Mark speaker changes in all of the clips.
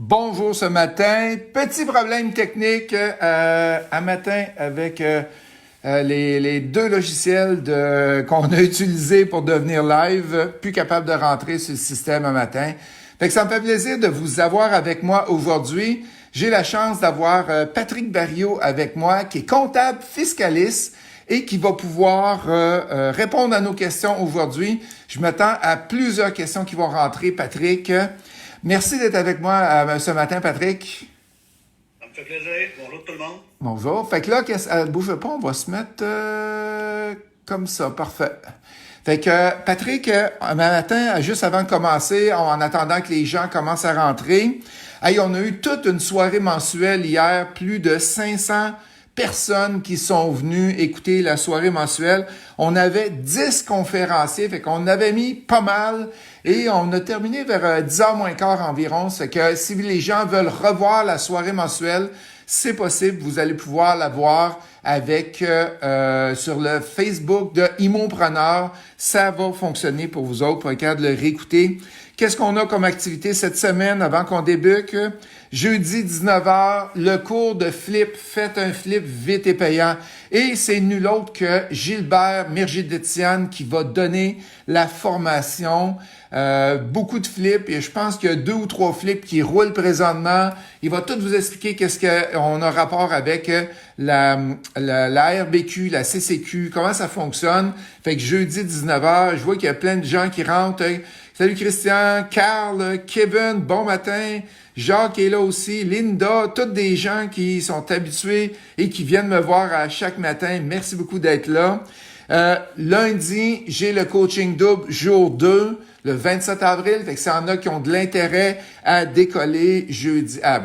Speaker 1: Bonjour ce matin. Petit problème technique à matin avec les deux logiciels qu'on a utilisés pour devenir live, plus capable de rentrer sur le système un matin. Fait que ça me fait plaisir de vous avoir avec moi aujourd'hui. J'ai la chance d'avoir Patrick Barriot avec moi, qui est comptable fiscaliste et qui va pouvoir répondre à nos questions aujourd'hui. Je m'attends à plusieurs questions qui vont rentrer, Patrick. Merci d'être avec moi ce matin, Patrick.
Speaker 2: Ça me fait plaisir. Bonjour tout le monde.
Speaker 1: Bonjour. Fait que là, bouge pas, on va se mettre comme ça. Parfait. Fait que, Patrick, un matin, juste avant de commencer, en attendant que les gens commencent à rentrer, on a eu toute une soirée mensuelle hier, plus de 500 personnes qui sont venues écouter la soirée mensuelle. On avait 10 conférenciers, fait qu'on avait mis pas mal et on a terminé vers 10h moins quart environ. C'est que si les gens veulent revoir la soirée mensuelle, c'est possible, vous allez pouvoir la voir avec sur le Facebook de Immopreneur. Ça va fonctionner pour vous autres pour être capable de le réécouter. Qu'est-ce qu'on a comme activité cette semaine avant qu'on débute? Jeudi 19h, le cours de flip. Faites un flip vite et payant. Et c'est nul autre que Gilbert Mirgidetian qui va donner la formation. Beaucoup de flips et je pense qu'il y a 2 ou 3 flips qui roulent présentement. Il va tout vous expliquer qu'est-ce qu'on a rapport avec la RBQ, la CCQ, comment ça fonctionne. Fait que jeudi 19h, je vois qu'il y a plein de gens qui rentrent. Salut Christian, Carl, Kevin, bon matin. Jacques est là aussi, Linda, tous des gens qui sont habitués et qui viennent me voir à chaque matin. Merci beaucoup d'être là. Lundi, j'ai le coaching double jour 2, le 27 avril. Fait que s'il y en a qui ont de l'intérêt à décoller jeudi, à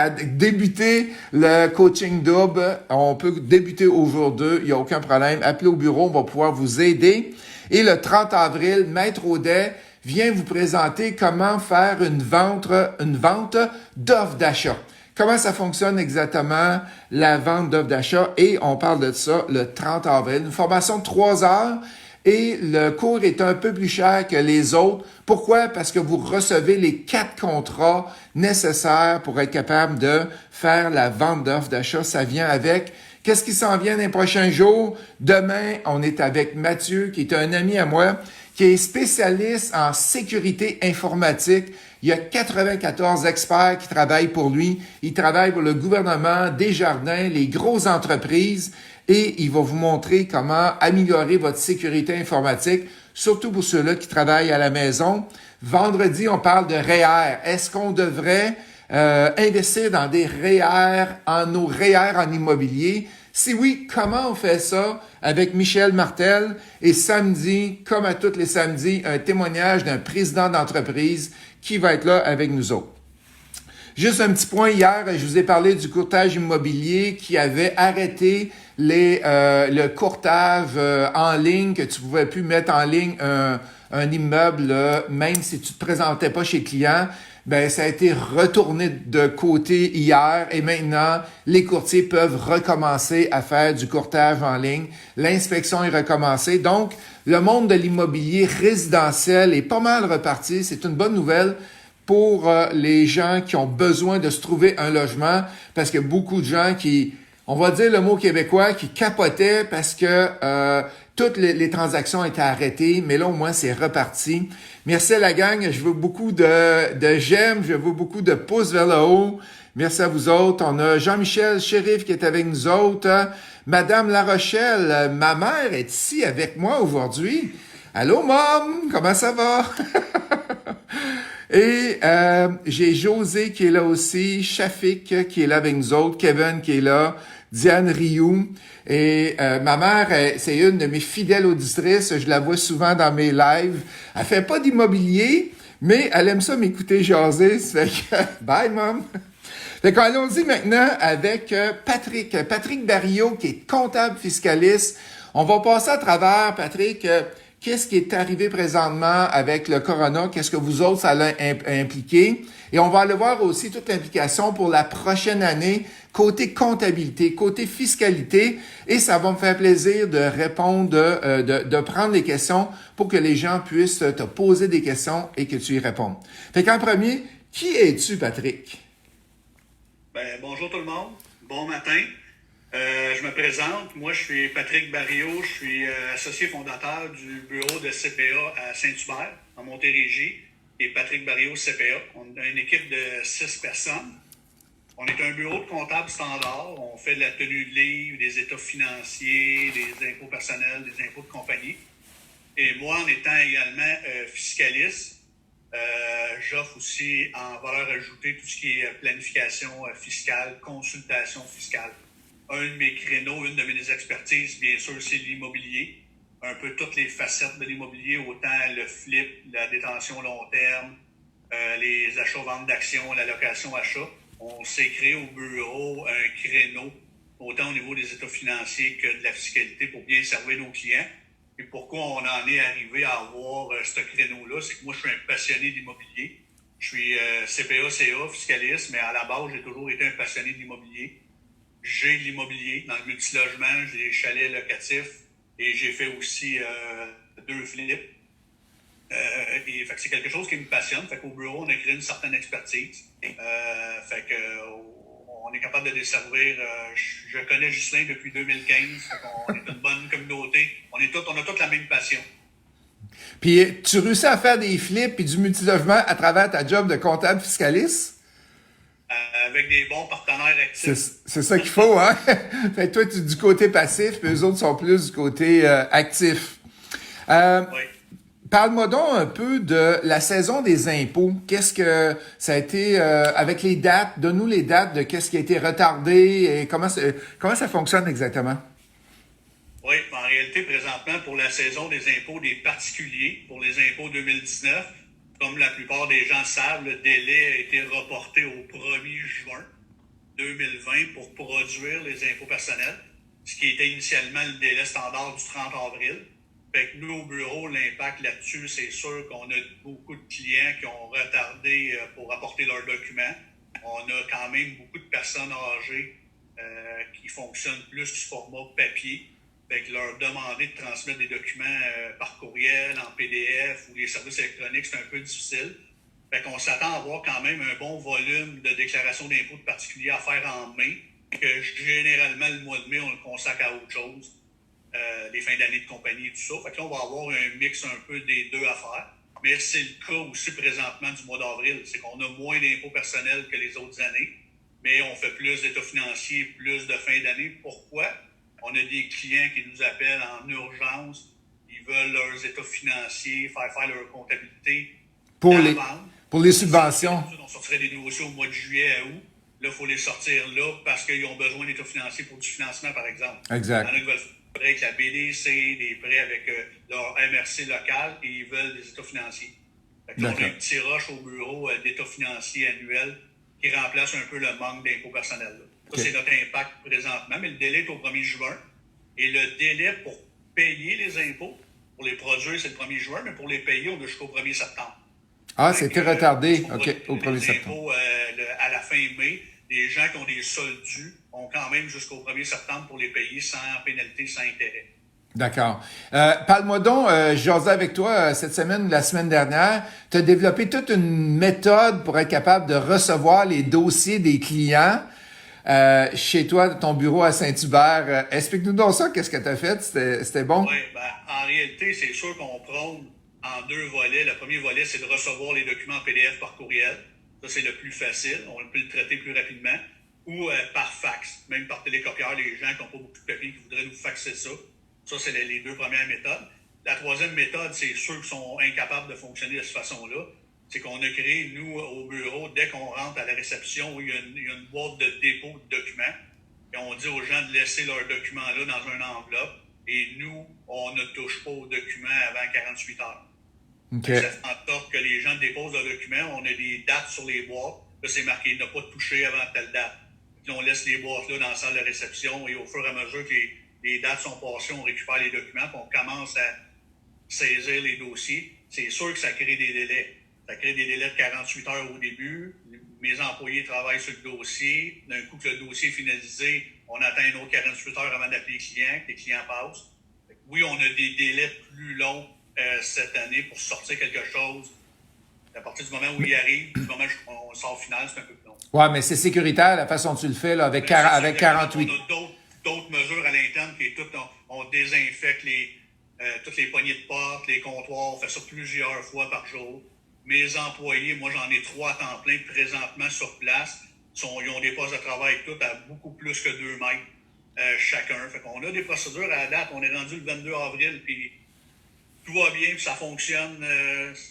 Speaker 1: débuter le coaching double, on peut débuter au jour 2, il n'y a aucun problème. Appelez au bureau, on va pouvoir vous aider. Et le 30 avril, Maître Audet vient vous présenter comment faire une vente d'offres d'achat. Comment ça fonctionne exactement, la vente d'offres d'achat? Et on parle de ça le 30 avril. Une formation de 3 heures et le cours est un peu plus cher que les autres. Pourquoi? Parce que vous recevez les 4 contrats nécessaires pour être capable de faire la vente d'offres d'achat. Ça vient avec. Qu'est-ce qui s'en vient dans les prochains jours? Demain, on est avec Mathieu, qui est un ami à moi, qui est spécialiste en sécurité informatique. Il y a 94 experts qui travaillent pour lui. Il travaille pour le gouvernement, Desjardins, les grosses entreprises, et il va vous montrer comment améliorer votre sécurité informatique, surtout pour ceux-là qui travaillent à la maison. Vendredi, on parle de REER. Est-ce qu'on devrait investir dans des nos REER en immobilier? Si oui, comment on fait ça avec Michel Martel? Et samedi, comme à tous les samedis, un témoignage d'un président d'entreprise qui va être là avec nous autres. Juste un petit point, hier, je vous ai parlé du courtage immobilier qui avait arrêté le courtage en ligne, que tu pouvais plus mettre en ligne un immeuble, même si tu te présentais pas chez le client. Ben, ça a été retourné de côté hier et maintenant, les courtiers peuvent recommencer à faire du courtage en ligne. L'inspection est recommencée. Donc, le monde de l'immobilier résidentiel est pas mal reparti. C'est une bonne nouvelle pour les gens qui ont besoin de se trouver un logement parce qu'il y a beaucoup de gens qui, on va dire le mot québécois, qui capotaient parce que toutes les transactions étaient arrêtées, mais là, au moins, c'est reparti. Merci à la gang. Je veux beaucoup de j'aime, je veux beaucoup de pouces vers le haut. Merci à vous autres. On a Jean-Michel Chérif qui est avec nous autres. Madame La Rochelle, ma mère est ici avec moi aujourd'hui. Allô, Mom? Comment ça va? Et j'ai José qui est là aussi, Shafik qui est là avec nous autres, Kevin qui est là, Diane Rioux. Et ma mère, c'est une de mes fidèles auditrices. Je la vois souvent dans mes lives. Elle fait pas d'immobilier, mais elle aime ça m'écouter jaser. Ça fait que, bye, Mom! Fait qu'allons-y maintenant avec Patrick Barriot, qui est comptable fiscaliste. On va passer à travers, Patrick, qu'est-ce qui est arrivé présentement avec le corona, qu'est-ce que vous autres, ça l'a impliqué. Et on va aller voir aussi toute l'implication pour la prochaine année, côté comptabilité, côté fiscalité. Et ça va me faire plaisir de répondre, de prendre les questions pour que les gens puissent te poser des questions et que tu y répondes. Fait qu'en premier, qui es-tu, Patrick?
Speaker 2: Bonjour tout le monde. Bon matin. Je me présente. Moi, je suis Patrick Barriot. Je suis associé fondateur du bureau de CPA à Saint-Hubert, en Montérégie, et Patrick Barriot CPA. On a une équipe de 6 personnes. On est un bureau de comptable standard. On fait de la tenue de livre, des états financiers, des impôts personnels, des impôts de compagnie. Et moi, en étant également fiscaliste, j'offre aussi en valeur ajoutée tout ce qui est planification fiscale, consultation fiscale. Un de mes créneaux, une de mes expertises, bien sûr, c'est l'immobilier. Un peu toutes les facettes de l'immobilier, autant le flip, la détention long terme, les achats-ventes d'actions, la location-achat. On s'est créé au bureau un créneau, autant au niveau des états financiers que de la fiscalité pour bien servir nos clients. Et pourquoi on en est arrivé à avoir ce créneau-là, c'est que moi, je suis un passionné d'immobilier. Je suis CPA, fiscaliste, mais à la base, j'ai toujours été un passionné d'immobilier. J'ai de l'immobilier dans le multilogement, j'ai des chalets locatifs et j'ai fait aussi 2 flips. Et fait que c'est quelque chose qui me passionne. Fait qu'au bureau, on a créé une certaine expertise. Fait que on est capable de desservir. Je connais Ghislain depuis 2015. Fait qu'on est une bonne communauté. On a toute la même passion.
Speaker 1: Puis tu réussis à faire des flips et du multilogement à travers ta job de comptable fiscaliste?
Speaker 2: Avec des bons partenaires actifs.
Speaker 1: C'est ça qu'il faut, hein? Fait que toi, tu es du côté passif, puis eux autres sont plus du côté actif.
Speaker 2: Oui.
Speaker 1: Parle-moi donc un peu de la saison des impôts. Qu'est-ce que ça a été avec les dates? Donne-nous les dates de qu'est-ce qui a été retardé et comment ça fonctionne exactement?
Speaker 2: Oui, en réalité, présentement, pour la saison des impôts des particuliers, pour les impôts 2019, comme la plupart des gens savent, le délai a été reporté au 1er juin 2020 pour produire les impôts personnels, ce qui était initialement le délai standard du 30 avril. Fait que nous, au bureau, l'impact là-dessus, c'est sûr qu'on a beaucoup de clients qui ont retardé pour apporter leurs documents. On a quand même beaucoup de personnes âgées qui fonctionnent plus sous format papier. Fait que leur demander de transmettre des documents par courriel, en PDF ou les services électroniques, c'est un peu difficile. Fait qu'on s'attend à avoir quand même un bon volume de déclaration d'impôts de particuliers à faire en mai, que généralement, le mois de mai, on le consacre à autre chose. Les fins d'année de compagnie et tout ça. Fait que là, on va avoir un mix un peu des deux à faire. Mais c'est le cas aussi présentement du mois d'avril. C'est qu'on a moins d'impôts personnels que les autres années, mais on fait plus d'états financiers, plus de fin d'année. Pourquoi? On a des clients qui nous appellent en urgence. Ils veulent leurs états financiers, faire leur comptabilité.
Speaker 1: Pour les subventions.
Speaker 2: On sortirait des dossiers au mois de juillet à août. Là, il faut les sortir là parce qu'ils ont besoin d'états financiers pour du financement, par exemple.
Speaker 1: Exact.
Speaker 2: Il y en a qui veulent faire des prêts avec la BDC, des prêts avec leur MRC local et ils veulent des états financiers. Fait que là, on a un petit rush au bureau d'états financiers annuels qui remplace un peu le manque d'impôts personnels. Là. Ça, c'est notre impact présentement, mais le délai est au 1er juin. Et le délai pour payer les impôts, pour les produire, c'est le 1er juin, mais pour les payer, on a jusqu'au 1er septembre.
Speaker 1: Ah, c'était retardé, OK, au 1er septembre.
Speaker 2: Impôts, à la fin mai, les gens qui ont des soldes dus ont quand même jusqu'au 1er septembre pour les payer sans pénalité, sans intérêt.
Speaker 1: D'accord. Parle-moi donc, j'osais avec toi cette semaine ou la semaine dernière, tu as développé toute une méthode pour être capable de recevoir les dossiers des clients chez toi, ton bureau à Saint-Hubert. Explique-nous donc ça, qu'est-ce que tu as fait? C'était bon?
Speaker 2: Oui, en réalité, c'est sûr qu'on prône en 2 volets. Le premier volet, c'est de recevoir les documents en PDF par courriel. Ça, c'est le plus facile. On peut le traiter plus rapidement. Ou par fax, même par télécopieur, les gens qui n'ont pas beaucoup de papier, qui voudraient nous faxer ça. Ça, c'est les 2 premières méthodes. La troisième méthode, c'est ceux qui sont incapables de fonctionner de cette façon-là. C'est qu'on a créé, nous, au bureau, dès qu'on rentre à la réception, il y a une boîte de dépôt de documents. Et on dit aux gens de laisser leurs documents-là dans une enveloppe. Et nous, on ne touche pas aux documents avant 48 heures.
Speaker 1: Okay.
Speaker 2: Ça fait en sorte que les gens déposent leurs documents. On a des dates sur les boîtes. Là, c'est marqué « ne pas toucher avant telle date ». Puis on laisse les boîtes-là dans la salle de réception. Et au fur et à mesure que les dates sont passées, on récupère les documents. Puis on commence saisir les dossiers. C'est sûr que ça crée des délais. Ça crée des délais de 48 heures au début. Mes employés travaillent sur le dossier. D'un coup que le dossier est finalisé, on attend un autre 48 heures avant d'appeler les clients passent. Oui, on a des délais plus longs cette année pour sortir quelque chose. À partir du moment où il arrive, du moment où on sort au final, c'est un peu plus long.
Speaker 1: Ouais, mais c'est sécuritaire la façon dont tu le fais là, avec 48.
Speaker 2: On a d'autres mesures à l'interne qui est tout, on désinfecte toutes les poignées de porte, les comptoirs, on fait ça plusieurs fois par jour. Mes employés, moi j'en ai 3 à temps plein présentement sur place. Ils ont des postes de travail tout à beaucoup plus que 2 mètres chacun. Fait qu'on a des procédures à la date. On est rendu le 22 avril, puis tout va bien, puis ça fonctionne.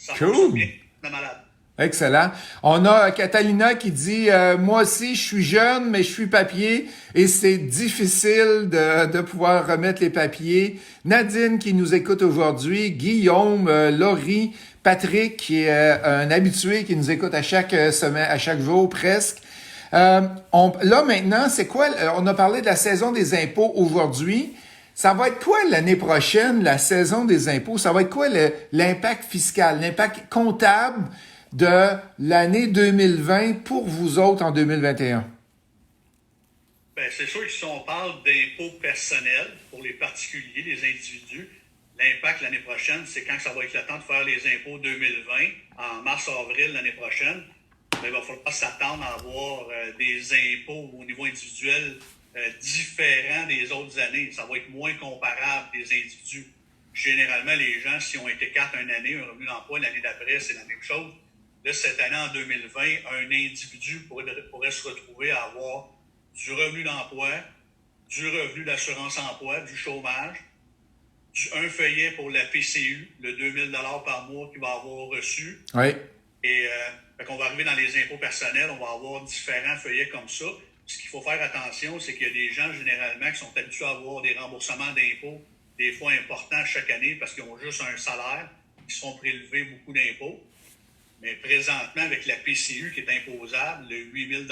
Speaker 2: Fonctionne bien. On est malade.
Speaker 1: Excellent. On a Catalina qui dit moi aussi, je suis jeune, mais je suis papier et c'est difficile de pouvoir remettre les papiers. Nadine qui nous écoute aujourd'hui, Guillaume, Laurie, Patrick qui est un habitué qui nous écoute à chaque semaine, à chaque jour presque. Là maintenant, c'est quoi? On a parlé de la saison des impôts aujourd'hui. Ça va être quoi l'année prochaine, la saison des impôts? Ça va être quoi l'impact fiscal, l'impact comptable de l'année 2020 pour vous autres en 2021?
Speaker 2: Bien, c'est sûr que si on parle d'impôts personnels pour les particuliers, les individus, l'impact l'année prochaine, c'est quand ça va être le temps de faire les impôts 2020, en mars-avril l'année prochaine. Bien, il va falloir s'attendre à avoir des impôts au niveau individuel différents des autres années. Ça va être moins comparable des individus. Généralement, les gens, si on été 4 une année, un revenu d'emploi, l'année d'après, c'est la même chose. Là, cette année, en 2020, un individu pourrait se retrouver à avoir du revenu d'emploi, du revenu d'assurance-emploi, du chômage, un feuillet pour la PCU, le 2000 $ par mois qu'il va avoir reçu.
Speaker 1: Oui.
Speaker 2: Et qu'on va arriver dans les impôts personnels, on va avoir différents feuillets comme ça. Ce qu'il faut faire attention, c'est qu'il y a des gens, généralement, qui sont habitués à avoir des remboursements d'impôts, des fois importants chaque année, parce qu'ils ont juste un salaire, ils se font prélever beaucoup d'impôts. Mais présentement, avec la PCU qui est imposable, le 8 000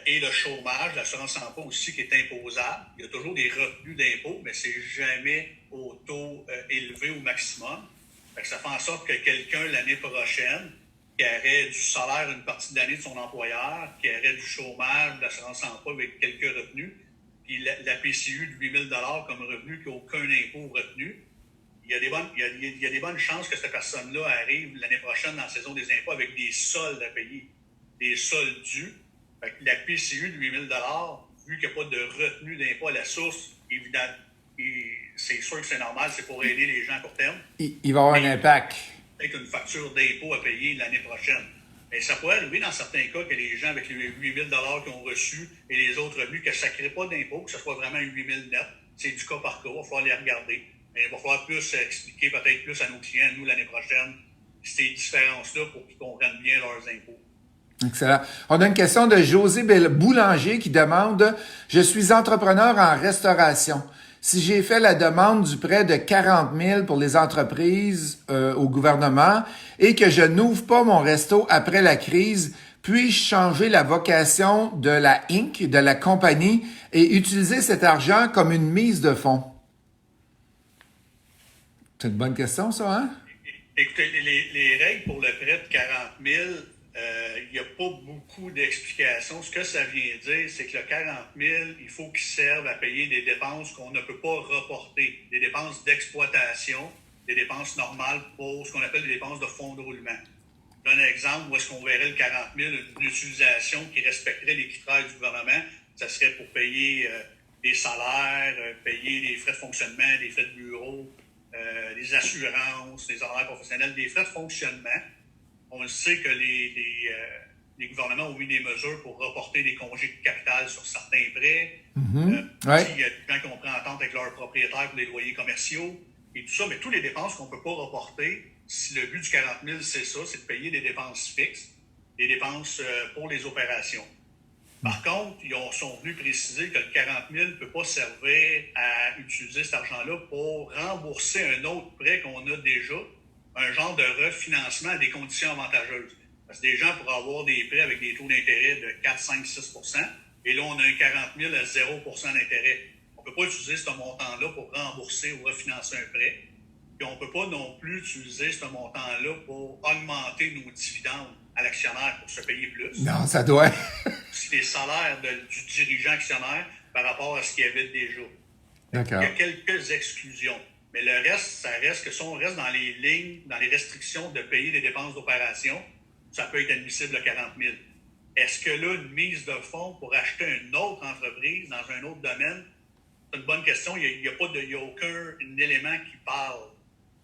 Speaker 2: et le chômage, l'assurance-emploi aussi qui est imposable, il y a toujours des revenus d'impôts, mais c'est jamais au taux élevé au maximum. Fait que ça fait en sorte que quelqu'un, l'année prochaine, qui aurait du salaire une partie de l'année de son employeur, qui aurait du chômage, de l'assurance-emploi avec quelques revenus, puis la PCU de 8 000 $ comme revenu, qui n'a aucun impôt retenu, il y a des bonnes chances que cette personne-là arrive l'année prochaine dans la saison des impôts avec des soldes à payer, des soldes dus. Fait que la PCU de 8 000 $, vu qu'il n'y a pas de retenue d'impôt à la source, évidemment, c'est sûr que c'est normal, c'est pour aider les gens à court terme.
Speaker 1: Il va y avoir un impact.
Speaker 2: Avec une facture d'impôt à payer l'année prochaine. Mais ça pourrait arriver dans certains cas que les gens avec les 8 000 $ qu'ils ont reçus et les autres revenus, que ça ne crée pas d'impôt, que ce soit vraiment 8 000 net. C'est du cas par cas, il va falloir les regarder. Mais il va falloir plus expliquer peut-être plus à nos clients, nous, l'année prochaine, ces différences-là pour qu'ils comprennent bien leurs impôts.
Speaker 1: Excellent. On a une question de José Boulanger qui demande « Je suis entrepreneur en restauration. Si j'ai fait la demande du prêt de 40 000 pour les entreprises au gouvernement et que je n'ouvre pas mon resto après la crise, puis-je changer la vocation de la Inc., de la compagnie, et utiliser cet argent comme une mise de fonds? » C'est une bonne question, ça, hein?
Speaker 2: Écoutez, les règles pour le prêt de 40 000, il n'y a pas beaucoup d'explications. Ce que ça vient dire, c'est que le 40 000, il faut qu'il serve à payer des dépenses qu'on ne peut pas reporter, des dépenses d'exploitation, des dépenses normales pour ce qu'on appelle des dépenses de fonds de roulement. Je donne un exemple où est-ce qu'on verrait le 40 000, une utilisation qui respecterait les critères du gouvernement. Ça serait pour payer des salaires, payer les frais de fonctionnement, des frais de bureau, des assurances, des horaires professionnels, des frais de fonctionnement. On sait que les gouvernements ont mis des mesures pour reporter des congés de capital sur certains prêts.
Speaker 1: Ouais.
Speaker 2: Il y a des gens qui ont pris entente avec leurs propriétaires pour les loyers commerciaux et tout ça, mais toutes les dépenses qu'on ne peut pas reporter, si le but du 40 000, c'est ça, c'est de payer des dépenses fixes, des dépenses pour les opérations. Par contre, ils sont venus préciser que le 40 000 ne peut pas servir à utiliser cet argent-là pour rembourser un autre prêt qu'on a déjà, un genre de refinancement à des conditions avantageuses. Parce que des gens pourraient avoir des prêts avec des taux d'intérêt de 4, 5, 6 % et là, on a un 40 000 à 0 % d'intérêt. On ne peut pas utiliser ce montant-là pour rembourser ou refinancer un prêt. Puis on ne peut pas non plus utiliser ce montant-là pour augmenter nos dividendes à l'actionnaire pour se payer plus.
Speaker 1: Non, ça doit.
Speaker 2: C'est les salaires du dirigeant actionnaire par rapport à ce qu'il y avait déjà.
Speaker 1: D'accord.
Speaker 2: Il y a quelques exclusions. Mais le reste, ça reste que si on reste dans les lignes, dans les restrictions de payer des dépenses d'opération, ça peut être admissible à 40 000. Est-ce que là, une mise de fonds pour acheter une autre entreprise dans un autre domaine, c'est une bonne question. Il n'y a aucun élément qui parle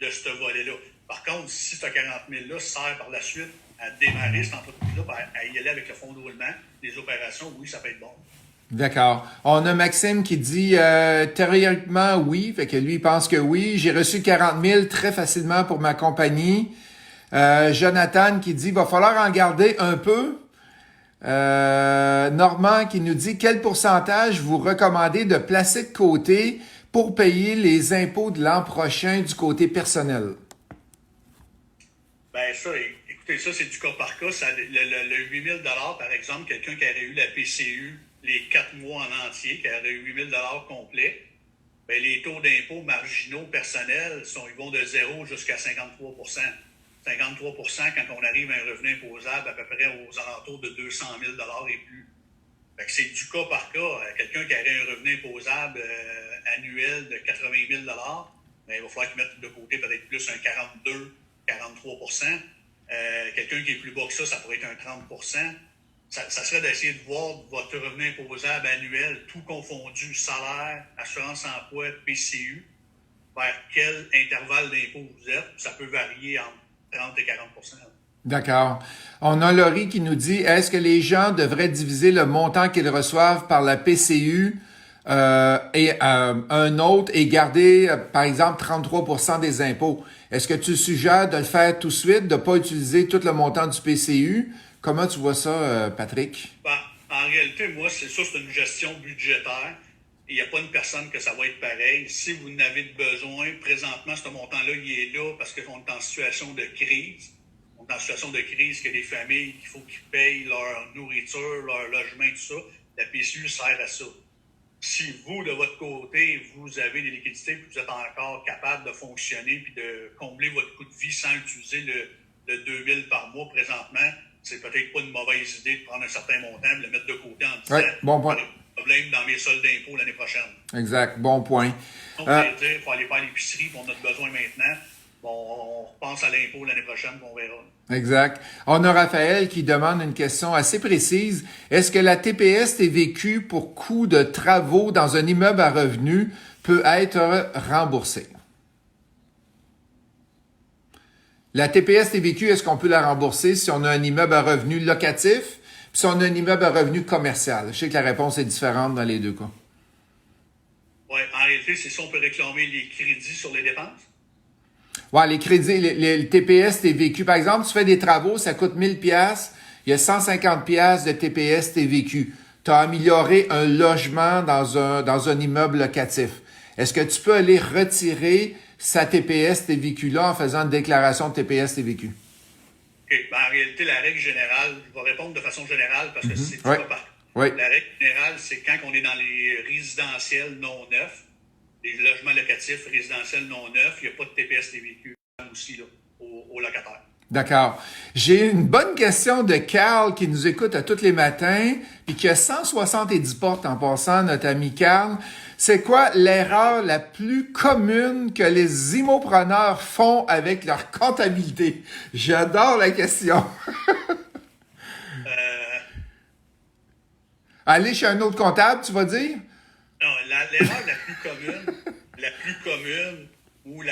Speaker 2: de ce volet-là. Par contre, si ce 40 000-là sert par la suite à démarrer cette entreprise-là, à y aller avec le fonds de roulement, les opérations, oui, ça peut être bon.
Speaker 1: D'accord. On a Maxime qui dit théoriquement oui, fait que lui il pense que oui. J'ai reçu 40 000 très facilement pour ma compagnie. Jonathan qui dit va falloir en garder un peu. Normand qui nous dit quel pourcentage vous recommandez de placer de côté pour payer les impôts de l'an prochain du côté personnel?
Speaker 2: Ben ça, écoutez, ça c'est du cas par cas. Le 8 000 par exemple, quelqu'un qui aurait eu la PCU les 4 mois en entier, qui aurait eu 8 000 complets, ben les taux d'impôt marginaux personnels ils vont de 0 jusqu'à 53 53 quand on arrive à un revenu imposable à peu près aux alentours de 200 000 et plus. Fait que c'est du cas par cas. Quelqu'un qui aurait un revenu imposable annuel de 80 000 ben, il va falloir qu'il mette de côté peut-être plus un 42, 43 quelqu'un qui est plus bas que ça pourrait être un 30 ça serait d'essayer de voir votre revenu imposable annuel, tout confondu, salaire, assurance emploi, PCU, vers quel intervalle d'impôt vous êtes. Ça peut varier entre 30 et 40
Speaker 1: D'accord. On a Laurie qui nous dit, est-ce que les gens devraient diviser le montant qu'ils reçoivent par la PCU et un autre et garder, par exemple, 33 des impôts? Est-ce que tu suggères de le faire tout de suite, de ne pas utiliser tout le montant du PCU? Comment tu vois ça, Patrick?
Speaker 2: Ben, en réalité, moi, c'est une gestion budgétaire. Il n'y a pas une personne que ça va être pareil. Si vous en avez besoin, présentement, ce montant-là, il est là parce qu'on est en situation de crise. On est en situation de crise que les familles, il faut qu'ils payent leur nourriture, leur logement, tout ça. La PCU sert à ça. Si vous, de votre côté, vous avez des liquidités et que vous êtes encore capable de fonctionner puis de combler votre coût de vie sans utiliser le 2 000 par mois présentement, c'est peut-être pas une mauvaise idée de prendre un certain montant et de le mettre de côté en disant
Speaker 1: bon point.
Speaker 2: Problème dans mes soldes d'impôts l'année prochaine.
Speaker 1: Exact, bon point.
Speaker 2: On peut dire qu'il faut aller faire l'épicerie, puis on a besoin maintenant. Bon, on repense à l'impôt l'année prochaine, puis on verra.
Speaker 1: Exact. On a Raphaël qui demande une question assez précise. Est-ce que la TPS TVQ pour coût de travaux dans un immeuble à revenus peut être remboursée? La TPS TVQ, est-ce qu'on peut la rembourser si on a un immeuble à revenus locatif, puis si on a un immeuble à revenus commercial? Je sais que la réponse est différente dans les deux cas.
Speaker 2: Oui, en réalité, c'est si on peut réclamer les crédits sur les dépenses.
Speaker 1: Ouais, les crédits, les TPS TVQ. Par exemple, tu fais des travaux, ça coûte 1000 pièces, il y a 150 pièces de TPS TVQ. Tu as amélioré un logement dans un immeuble locatif. Est-ce que tu peux aller retirer sa TPS TVQ-là en faisant une déclaration de TPS TVQ?
Speaker 2: OK. Ben, en réalité, la règle générale, je vais répondre de façon générale parce que c'est pas par.
Speaker 1: Oui.
Speaker 2: La règle générale, c'est quand on est dans les résidentiels non neufs, les logements locatifs résidentiels non neufs, il n'y a pas de TPS TVQ aussi là, aux locataires.
Speaker 1: D'accord. J'ai une bonne question de Carl qui nous écoute à tous les matins et qui a 170 portes en passant, notre ami Carl. C'est quoi l'erreur la plus commune que les immopreneurs font avec leur comptabilité? J'adore la question. Aller chez un autre comptable, tu vas dire?
Speaker 2: Non, l'erreur la plus commune, ou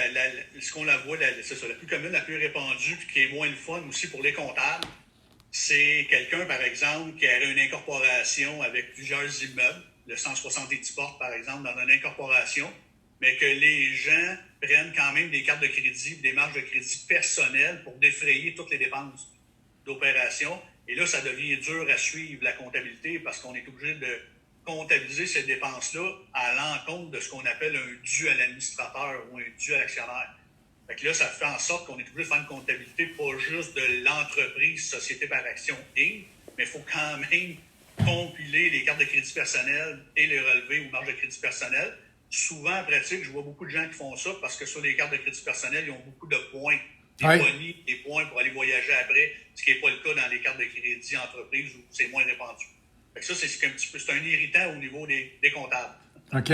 Speaker 2: ce qu'on la voit, c'est ça, la plus commune, la plus répandue, puis qui est moins le fun aussi pour les comptables, c'est quelqu'un, par exemple, qui aurait une incorporation avec plusieurs immeubles, le 170 portes, par exemple, dans une incorporation, mais que les gens prennent quand même des cartes de crédit, des marges de crédit personnelles pour défrayer toutes les dépenses d'opération. Et là, ça devient dur à suivre la comptabilité parce qu'on est obligé de comptabiliser ces dépenses-là à l'encontre de ce qu'on appelle un dû à l'administrateur ou un dû à l'actionnaire. Fait que là, ça fait en sorte qu'on est obligé de faire une comptabilité pas juste de l'entreprise Société par action Inc., mais il faut quand même compiler les cartes de crédit personnel et les relevés ou marges de crédit personnel souvent, en pratique, je vois beaucoup de gens qui font ça parce que sur les cartes de crédit personnel, ils ont beaucoup de points, des
Speaker 1: Oui.
Speaker 2: bonnies, des points pour aller voyager après, ce qui n'est pas le cas dans les cartes de crédit entreprise où c'est moins répandu. Fait que ça, c'est un irritant au niveau des comptables.
Speaker 1: OK.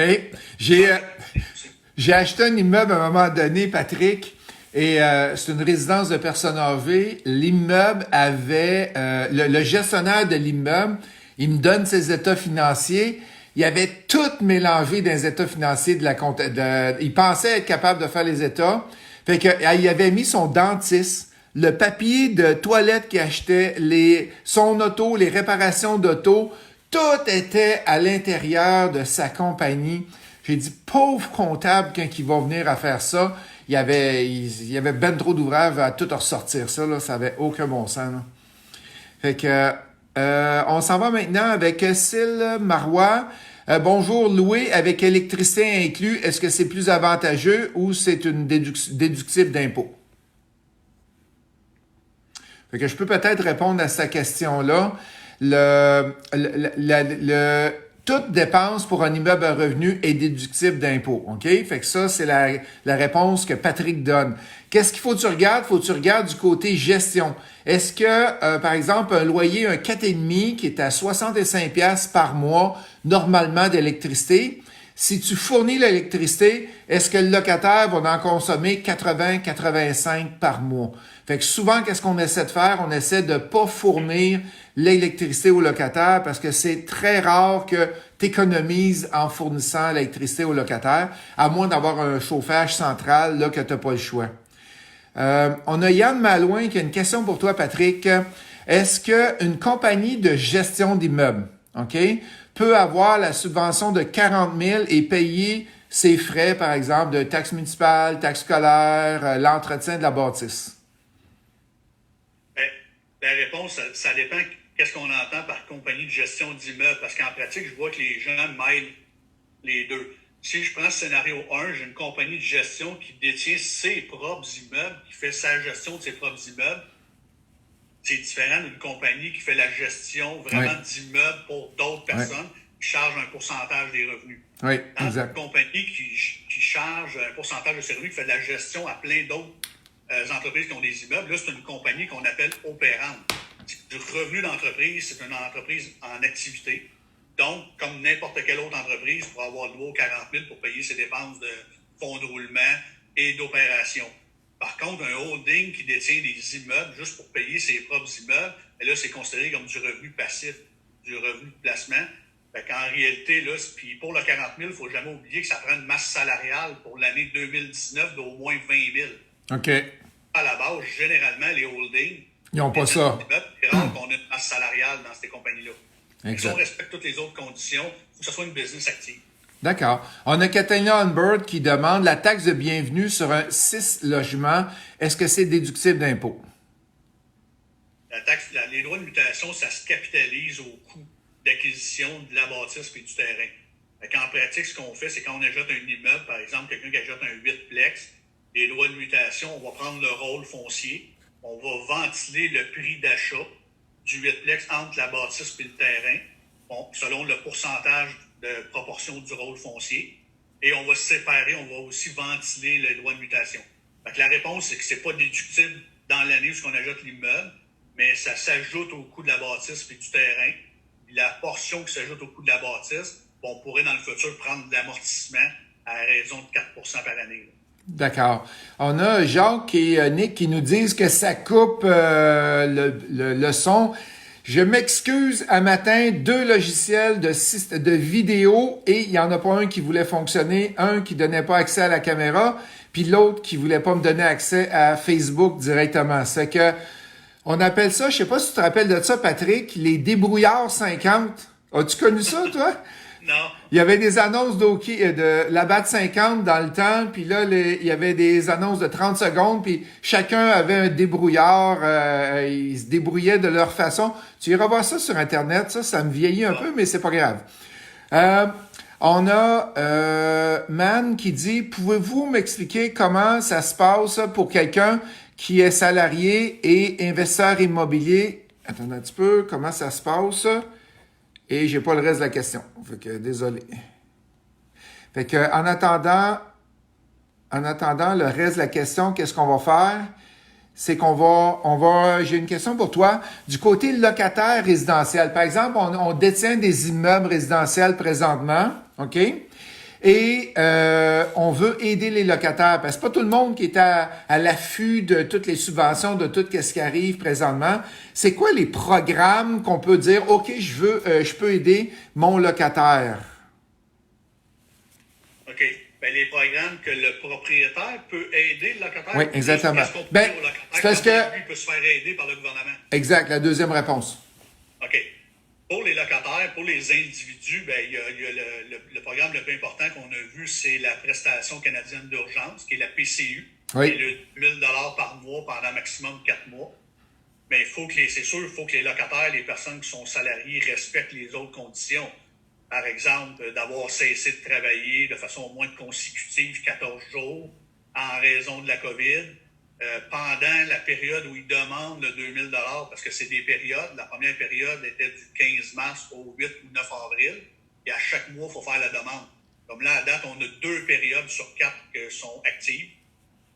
Speaker 1: J'ai acheté un immeuble à un moment donné, Patrick, et c'est une résidence de personnes âgées. L'immeuble avait... le gestionnaire de l'immeuble, il me donne ses états financiers. Il avait tout mélangé dans les états financiers de la compte. Il pensait être capable de faire les états. Fait que il avait mis son dentiste, le papier de toilette qu'il achetait, son auto, les réparations d'auto, tout était à l'intérieur de sa compagnie. J'ai dit, pauvre comptable, quand il va venir à faire ça, il y avait ben trop d'ouvrages à tout ressortir. Ça, là, ça avait aucun bon sens. Là. Fait que, on s'en va maintenant avec Cécile Marois. Bonjour, louer avec électricité inclus, est-ce que c'est plus avantageux ou c'est une déductible d'impôt? Fait que je peux peut-être répondre à cette question-là. Toute dépense pour un immeuble à revenu est déductible d'impôt, OK? Fait que ça, c'est la réponse que Patrick donne. Qu'est-ce qu'il faut que tu regardes? Faut que tu regardes du côté gestion. Est-ce que, par exemple, un loyer, un 4,5 qui est à 65$ par mois, normalement d'électricité, si tu fournis l'électricité, est-ce que le locataire va en consommer 80-85 par mois? Fait que souvent, qu'est-ce qu'on essaie de faire? On essaie de pas fournir l'électricité au locataire parce que c'est très rare que tu économises en fournissant l'électricité au locataire, à moins d'avoir un chauffage central là que tu n'as pas le choix. On a Yann Malouin qui a une question pour toi, Patrick. Est-ce qu'une compagnie de gestion d'immeubles, OK, peut avoir la subvention de 40 000 et payer ses frais, par exemple, de taxes municipales, taxes scolaires, l'entretien de la bâtisse?
Speaker 2: La réponse, ça dépend qu'est-ce qu'on entend par compagnie de gestion d'immeubles. Parce qu'en pratique, je vois que les gens mêlent les deux. Si je prends le scénario 1, j'ai une compagnie de gestion qui détient ses propres immeubles, qui fait sa gestion de ses propres immeubles. C'est différent d'une compagnie qui fait la gestion vraiment d'immeubles pour d'autres personnes qui chargent un pourcentage des revenus.
Speaker 1: Oui,
Speaker 2: dans
Speaker 1: exact.
Speaker 2: Une compagnie qui charge un pourcentage de ses revenus, qui fait de la gestion à plein d'autres entreprises qui ont des immeubles, là, c'est une compagnie qu'on appelle opérante. C'est du revenu d'entreprise, c'est une entreprise en activité. Donc, comme n'importe quelle autre entreprise, pour avoir le droit aux 40 000 pour payer ses dépenses de fonds de roulement et d'opération. Par contre, un holding qui détient des immeubles juste pour payer ses propres immeubles, et là, c'est considéré comme du revenu passif, du revenu de placement. Fait qu'en réalité, là, puis pour le 40 000, il ne faut jamais oublier que ça prend une masse salariale pour l'année 2019 d'au moins 20 000.
Speaker 1: OK.
Speaker 2: À la base, généralement, les holdings,
Speaker 1: ils n'ont pas ça.
Speaker 2: C'est rare qu'on ait une masse salariale dans ces compagnies-là. Si on respecte toutes les autres conditions, il faut que ce soit une business active.
Speaker 1: D'accord. On a Kathleen Onbird qui demande la taxe de bienvenue sur un 6 logements. Est-ce que c'est déductible d'impôt?
Speaker 2: Les droits de mutation, ça se capitalise au coût d'acquisition de la bâtisse et du terrain. En pratique, ce qu'on fait, c'est quand on achète un immeuble, par exemple, quelqu'un qui achète un 8-plex, les droits de mutation, on va prendre le rôle foncier, on va ventiler le prix d'achat du 8-plex entre la bâtisse et le terrain, selon le pourcentage de proportion du rôle foncier. Et on va se séparer, on va aussi ventiler le droit de mutation. La réponse, c'est que c'est pas déductible dans l'année où on achète l'immeuble, mais ça s'ajoute au coût de la bâtisse et du terrain. Puis la portion qui s'ajoute au coût de la bâtisse, on pourrait dans le futur prendre de l'amortissement à raison de 4% par année.
Speaker 1: D'accord. On a Jacques et Nick qui nous disent que ça coupe le son. Je m'excuse, à matin, 2 logiciels de vidéo et il n'y en a pas un qui voulait fonctionner, un qui donnait pas accès à la caméra, puis l'autre qui voulait pas me donner accès à Facebook directement. C'est que on appelle ça, je sais pas si tu te rappelles de ça, Patrick, les débrouillards 50. As-tu connu ça, toi?
Speaker 2: Non.
Speaker 1: Il y avait des annonces de la BAT 50 dans le temps, puis là, il y avait des annonces de 30 secondes, puis chacun avait un débrouillard, ils se débrouillaient de leur façon. Tu iras voir ça sur Internet, ça me vieillit un peu, mais c'est pas grave. On a Man qui dit, pouvez-vous m'expliquer comment ça se passe pour quelqu'un qui est salarié et investisseur immobilier? Attends un petit peu, comment ça se passe? Et j'ai pas le reste de la question. Fait que désolé. Fait que, en attendant, le reste de la question, qu'est-ce qu'on va faire? C'est j'ai une question pour toi. Du côté locataire résidentiel, par exemple, on détient des immeubles résidentiels présentement, OK? Et on veut aider les locataires, parce que c'est pas tout le monde qui est à l'affût de toutes les subventions, de tout ce qui arrive présentement. C'est quoi les programmes qu'on peut dire, OK, je peux aider mon locataire?
Speaker 2: OK. Ben, les programmes que le propriétaire peut aider le locataire.
Speaker 1: Oui, exactement.
Speaker 2: Qu'est-ce qu'on peut dire au locataire
Speaker 1: c'est parce que...
Speaker 2: lui peut se faire aider par le gouvernement?
Speaker 1: Exact, la deuxième réponse.
Speaker 2: OK. Pour les locataires, pour les individus, ben, il y a le programme le plus important qu'on a vu, c'est la prestation canadienne d'urgence, qui est la PCU.
Speaker 1: Oui.
Speaker 2: Qui est le 1 000 $ par mois pendant maximum 4 mois. Mais c'est sûr, il faut que les locataires, les personnes qui sont salariées, respectent les autres conditions. Par exemple, d'avoir cessé de travailler de façon au moins consécutive 14 jours en raison de la COVID. Pendant la période où ils demandent le 2 000 $, parce que c'est des périodes. La première période était du 15 mars au 8 ou 9 avril. Et à chaque mois, il faut faire la demande. Comme là, à date, on a 2 périodes sur 4 qui sont actives.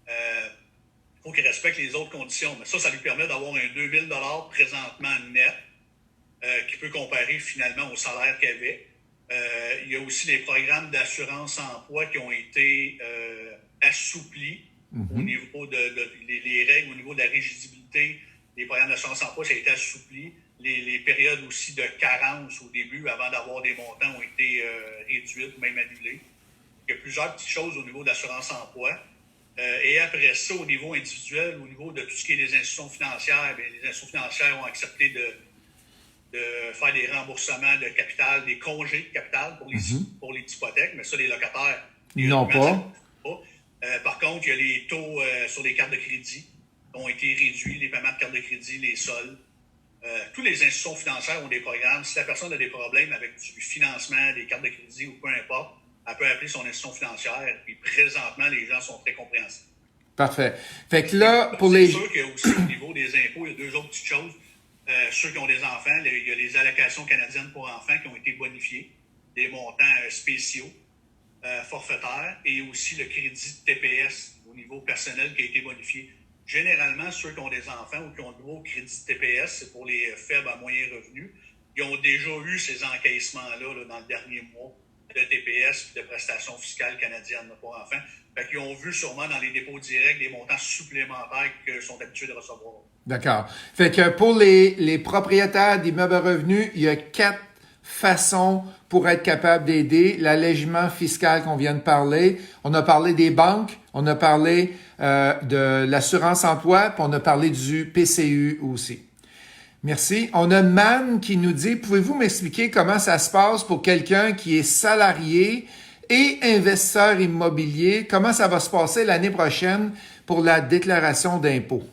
Speaker 2: Il faut qu'ils respectent les autres conditions. Mais ça lui permet d'avoir un 2 000 $ présentement net qui peut comparer finalement au salaire qu'il avait. Il y a aussi les programmes d'assurance-emploi qui ont été assouplis au niveau les règles, au niveau de la rigidibilité. Les programmes d'assurance-emploi, ça a été assoupli. Les périodes aussi de carence au début, avant d'avoir des montants, ont été réduites ou même annulées. Il y a plusieurs petites choses au niveau de l'assurance-emploi. Et après ça, au niveau individuel, au niveau de tout ce qui est des institutions financières, bien, les institutions financières ont accepté de faire des remboursements de capital, des congés de capital pour les hypothèques, mais ça, les locataires...
Speaker 1: Non pas.
Speaker 2: Par contre, il y a les taux sur les cartes de crédit qui ont été réduits, les paiements de cartes de crédit, les soldes. Tous les institutions financières ont des programmes. Si la personne a des problèmes avec du financement, des cartes de crédit ou peu importe, elle peut appeler son institution financière. Puis présentement, les gens sont très compréhensifs.
Speaker 1: Parfait. Fait que là, pour les...
Speaker 2: C'est sûr qu'il y a aussi au niveau des impôts, il y a deux autres petites choses. Ceux qui ont des enfants, il y a les allocations canadiennes pour enfants qui ont été bonifiées, des montants spéciaux, forfaitaires, et aussi le crédit de TPS au niveau personnel qui a été bonifié. Généralement, ceux qui ont des enfants ou qui ont le droit au crédit de TPS, c'est pour les faibles à moyens revenus. Ils ont déjà eu ces encaissements-là là, dans le dernier mois de TPS et de prestations fiscales canadiennes là, pour enfants. Fait qu'ils ont vu sûrement dans les dépôts directs des montants supplémentaires qu'ils sont habitués de recevoir.
Speaker 1: D'accord. Fait que pour les propriétaires d'immeubles à revenus, il y a 4 façons pour être capable d'aider. L'allègement fiscal qu'on vient de parler. On a parlé des banques, on a parlé de l'assurance-emploi, puis on a parlé du PCU aussi. Merci. On a Man qui nous dit, pouvez-vous m'expliquer comment ça se passe pour quelqu'un qui est salarié et investisseur immobilier? Comment ça va se passer l'année prochaine pour la déclaration d'impôt?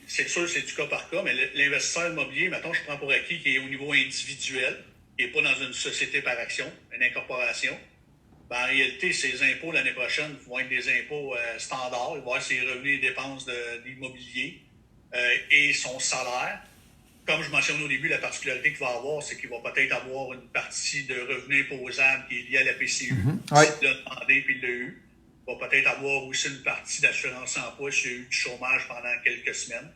Speaker 2: C'est sûr, c'est du cas par cas, mais l'investisseur immobilier, mettons, je prends pour acquis qui est au niveau individuel, qui n'est pas dans une société par action, une incorporation. Ben, en réalité, ses impôts l'année prochaine vont être des impôts standards. Il va avoir ses revenus et dépenses d'immobilier et son salaire. Comme je mentionnais au début, la particularité qu'il va avoir, c'est qu'il va peut-être avoir une partie de revenus imposables qui est liée à la PCU.
Speaker 1: Ouais.
Speaker 2: S'il l'a demandé puis il l'a eu. Il va peut-être avoir aussi une partie d'assurance-emploi s'il y a eu du chômage pendant quelques semaines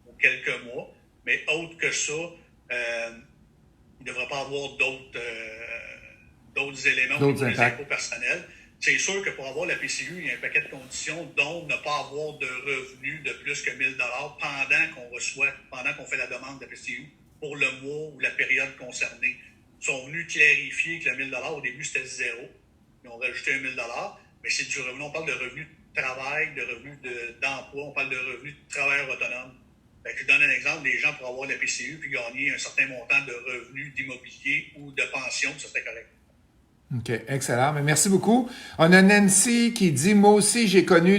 Speaker 2: ou quelques mois. Mais autre que ça, il ne devrait pas avoir d'autres éléments au niveau des impôts personnels. C'est sûr que pour avoir la PCU, il y a un paquet de conditions, dont ne pas avoir de revenus de plus que 1 000 $ pendant qu'on fait la demande de la PCU pour le mois ou la période concernée. Ils sont venus clarifier que le 1 000 $ au début, c'était 0. Ils ont rajouté 1 000 $. Mais c'est du revenu. On parle de revenus de travail, de revenus d'emploi, on parle de revenus de travailleurs autonomes. Fait que je donne un exemple, les gens pour avoir la PCU puis gagner un certain montant de revenus d'immobilier ou de pension, ça serait correct.
Speaker 1: OK, excellent. Mais merci beaucoup. On a Nancy qui dit, moi aussi, j'ai connu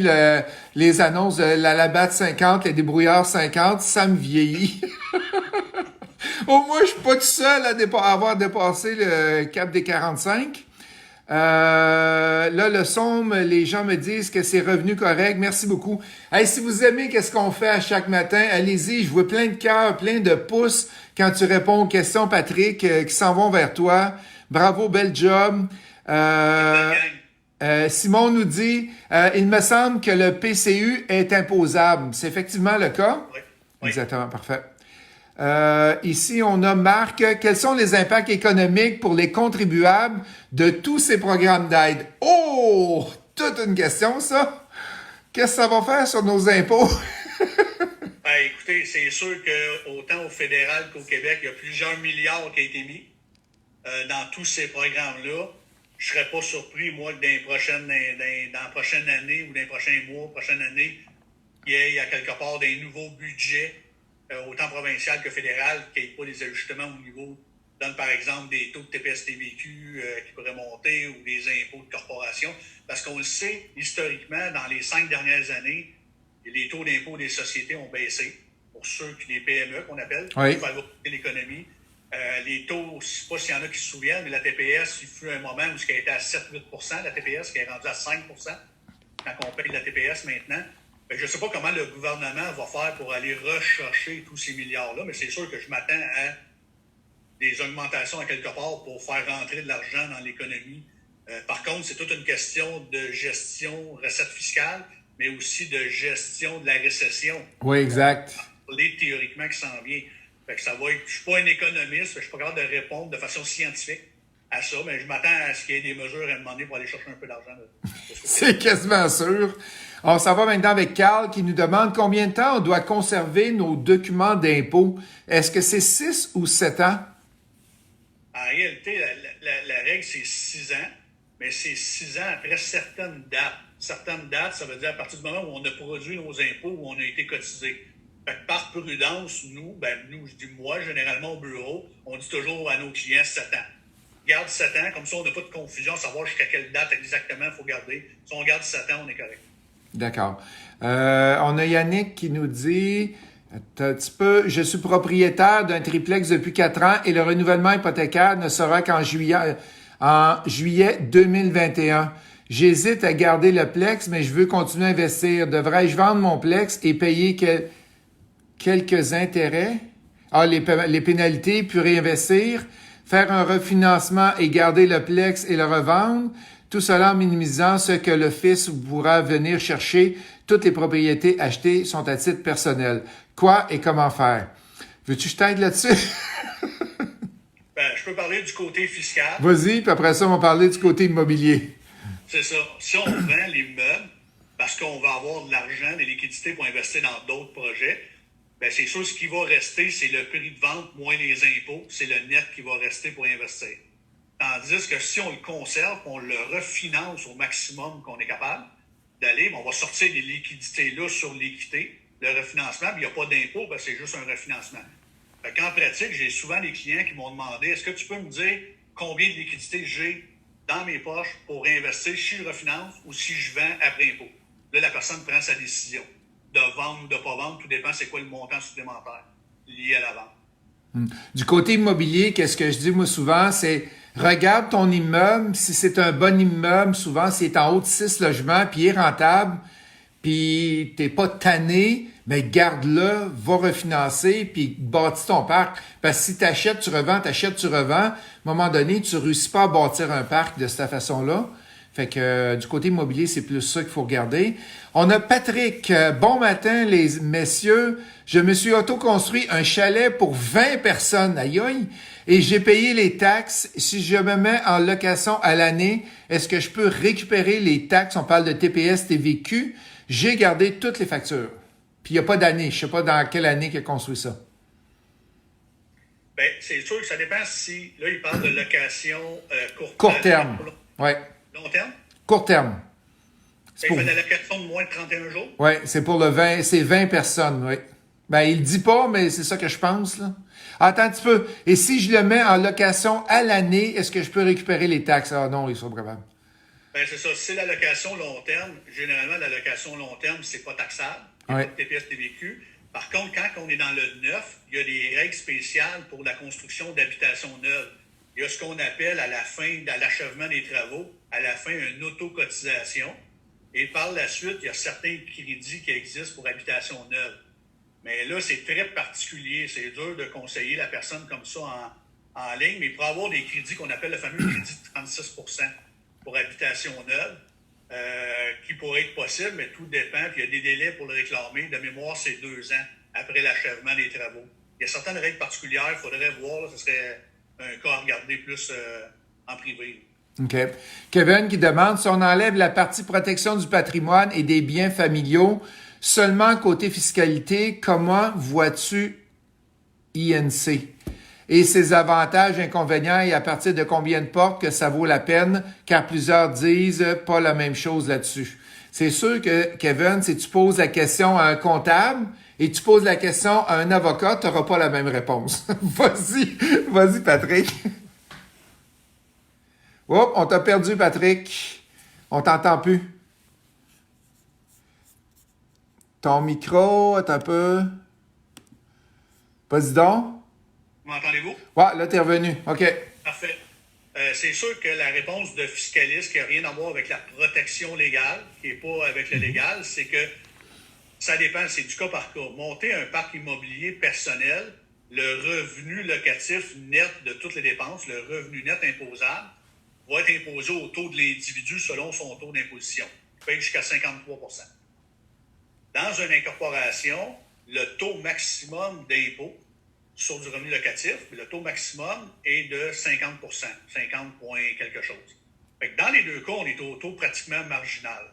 Speaker 1: les annonces de la Labatt 50, les débrouillards 50, ça me vieillit. Au moins, je suis pas tout seul à avoir dépassé le cap des 45. Là, le somme, les gens me disent que c'est revenu correct. Merci beaucoup. Hey, si vous aimez qu'est-ce qu'on fait à chaque matin, allez-y. Je vois plein de cœurs, plein de pouces quand tu réponds aux questions, Patrick, qui s'en vont vers toi. Bravo, bel job. Simon nous dit, il me semble que le PCU est imposable. C'est effectivement le cas?
Speaker 2: Oui. Oui.
Speaker 1: Exactement, parfait. Ici, on a Marc. Quels sont les impacts économiques pour les contribuables de tous ces programmes d'aide? Oh! Toute une question, ça! Qu'est-ce que ça va faire sur nos impôts?
Speaker 2: Ben, écoutez, c'est sûr qu'autant au fédéral qu'au Québec, il y a plusieurs milliards qui ont été mis dans tous ces programmes-là. Je ne serais pas surpris, moi, que dans la prochaine année ou dans les prochains mois, prochaine année, il y ait à quelque part des nouveaux budgets, autant provincial que fédéral, qu'il n'y ait pas des ajustements au niveau, donne par exemple des taux de TPS-TVQ qui pourraient monter ou des impôts de corporation. Parce qu'on le sait, historiquement, dans les 5 dernières années, les taux d'impôt des sociétés ont baissé. Pour ceux qui les PME qu'on appelle, pour favoriser l'économie. Les taux, je ne sais pas s'il y en a qui se souviennent, mais la TPS, il fut un moment où elle était à 7-8 %, la TPS, qui est rendue à 5 % quand on paye la TPS maintenant. Je ne sais pas comment le gouvernement va faire pour aller rechercher tous ces milliards-là, mais c'est sûr que je m'attends à des augmentations à quelque part pour faire rentrer de l'argent dans l'économie. Par contre, c'est toute une question de gestion recette fiscale, mais aussi de gestion de la récession.
Speaker 1: Oui, exact.
Speaker 2: Théoriquement qui s'en vient. Fait que ça va être, je ne suis pas un économiste, je ne suis pas capable de répondre de façon scientifique à ça, mais je m'attends à ce qu'il y ait des mesures à demander pour aller chercher un peu d'argent.
Speaker 1: C'est quasiment sûr. On s'en va maintenant avec Carl qui nous demande combien de temps on doit conserver nos documents d'impôt. Est-ce que c'est 6 ou 7 ans?
Speaker 2: En réalité, la règle, c'est 6 ans, mais c'est 6 ans après certaines dates. Certaines dates, ça veut dire à partir du moment où on a produit nos impôts, où on a été cotisé. Fait que par prudence, nous, je dis moi, généralement au bureau, on dit toujours à nos clients 7 ans. Garde 7 ans, comme ça on n'a pas de confusion, savoir jusqu'à quelle date exactement il faut garder. Si on garde 7 ans, on est correct.
Speaker 1: D'accord. On a Yannick qui nous dit, un petit peu, je suis propriétaire d'un triplex depuis 4 ans et le renouvellement hypothécaire ne sera qu'en juillet 2021. J'hésite à garder le plex, mais je veux continuer à investir. Devrais-je vendre mon plex et payer quelques intérêts? Les pénalités, puis réinvestir, faire un refinancement et garder le plex et le revendre, tout cela en minimisant ce que le fisc pourra venir chercher. Toutes les propriétés achetées sont à titre personnel. Quoi et comment faire? Veux-tu que je t'aide là-dessus?
Speaker 2: Je peux parler du côté fiscal.
Speaker 1: Vas-y, puis après ça, on va parler du côté immobilier.
Speaker 2: C'est ça. Si on vend l'immeuble parce qu'on va avoir de l'argent, des liquidités pour investir dans d'autres projets, c'est sûr ce qui va rester, c'est le prix de vente moins les impôts. C'est le net qui va rester pour investir. Tandis que si on le conserve, on le refinance au maximum qu'on est capable d'aller, on va sortir des liquidités-là sur l'équité, le refinancement, puis il n'y a pas d'impôt, c'est juste un refinancement. En pratique, j'ai souvent des clients qui m'ont demandé, est-ce que tu peux me dire combien de liquidités j'ai dans mes poches pour réinvestir si je refinance ou si je vends après impôt? Là, la personne prend sa décision de vendre ou de ne pas vendre, tout dépend c'est quoi le montant supplémentaire lié à la vente.
Speaker 1: Du côté immobilier, qu'est-ce que je dis moi souvent, c'est regarde ton immeuble, si c'est un bon immeuble, souvent c'est en haut de 6 logements, puis il est rentable, puis t'es pas tanné, mais garde-le, va refinancer, puis bâtis ton parc. Parce que si t'achètes, tu revends, à un moment donné, tu réussis pas à bâtir un parc de cette façon-là. Fait que du côté immobilier, c'est plus ça qu'il faut regarder. On a Patrick. Bon matin, les messieurs. Je me suis auto-construit un chalet pour 20 personnes. Aïe aïe. Et j'ai payé les taxes. Si je me mets en location à l'année, est-ce que je peux récupérer les taxes? On parle de TPS, TVQ. J'ai gardé toutes les factures. Puis il n'y a pas d'année. Je sais pas dans quelle année qu'il a construit ça.
Speaker 2: C'est sûr que ça dépend si... Là, il parle de location
Speaker 1: court terme. Oui.
Speaker 2: Long terme?
Speaker 1: Court terme.
Speaker 2: Il fait de la location de moins de 31 jours?
Speaker 1: Oui, c'est pour le 20, c'est 20 personnes, oui. Il le dit pas, mais c'est ça que je pense, là. Attends un petit peu. Et si je le mets en location à l'année, est-ce que je peux récupérer les taxes? Ah non, ils sont capables.
Speaker 2: C'est ça. C'est la location long terme. Généralement, la location long terme, c'est pas taxable. Il n'y a pas de TPS TVQ. Par contre, quand on est dans le neuf, il y a des règles spéciales pour la construction d'habitations neuves. Il y a ce qu'on appelle à la fin de l'achèvement des travaux à la fin une autocotisation. Et par la suite, il y a certains crédits qui existent pour habitation neuve. Mais là, c'est très particulier. C'est dur de conseiller la personne comme ça en ligne. Mais il pourrait avoir des crédits qu'on appelle le fameux crédit de 36 pour habitation neuve, qui pourrait être possible, mais tout dépend. Puis il y a des délais pour le réclamer. De mémoire, c'est 2 ans après l'achèvement des travaux. Il y a certaines règles particulières, il faudrait voir. Là, ce serait un cas à regarder plus en privé.
Speaker 1: OK. Kevin qui demande si on enlève la partie protection du patrimoine et des biens familiaux, seulement côté fiscalité, comment vois-tu INC? Et ses avantages, inconvénients et à partir de combien de portes que ça vaut la peine, car plusieurs disent pas la même chose là-dessus. C'est sûr que, Kevin, si tu poses la question à un comptable et tu poses la question à un avocat, tu n'auras pas la même réponse. Vas-y, Patrick. Oups, on t'a perdu, Patrick. On t'entend plus. Ton micro, attends un peu. Vas-y donc.
Speaker 2: M'entendez-vous?
Speaker 1: Ouais, là, t'es revenu. OK.
Speaker 2: Parfait. C'est sûr que la réponse de fiscaliste qui n'a rien à voir avec la protection légale, qui n'est pas avec le légal, c'est que ça dépend, c'est du cas par cas. Monter un parc immobilier personnel, le revenu locatif net de toutes les dépenses, le revenu net imposable, va être imposé au taux de l'individu selon son taux d'imposition, qui paye jusqu'à 53 % Dans une incorporation, le taux maximum d'impôt sur du revenu locatif, le taux maximum est de 50 50 point quelque chose. Fait que dans les deux cas, on est au taux pratiquement marginal.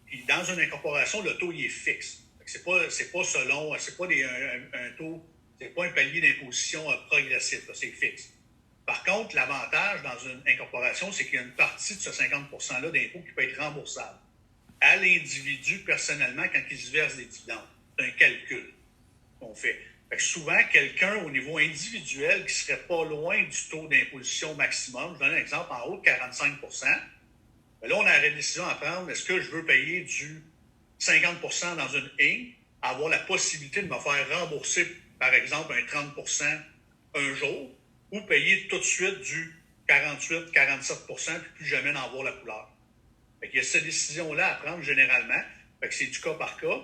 Speaker 2: Puis dans une incorporation, le taux il est fixe. C'est pas selon, c'est pas un taux, c'est pas un palier d'imposition progressif, là, c'est fixe. Par contre, l'avantage dans une incorporation, c'est qu'il y a une partie de ce 50 % d'impôt qui peut être remboursable à l'individu personnellement quand il se verse des dividendes. C'est un calcul qu'on fait. Fait que souvent, quelqu'un au niveau individuel qui serait pas loin du taux d'imposition maximum, je donne un exemple, en haut de 45 %, là, on a la décision à prendre, est-ce que je veux payer du 50 % dans une ligne, avoir la possibilité de me faire rembourser, par exemple, un 30 % un jour, ou payer tout de suite du 48, 47 % puis plus jamais n'en voir la couleur. Fait qu'il y a cette décision-là à prendre généralement. Fait que c'est du cas par cas.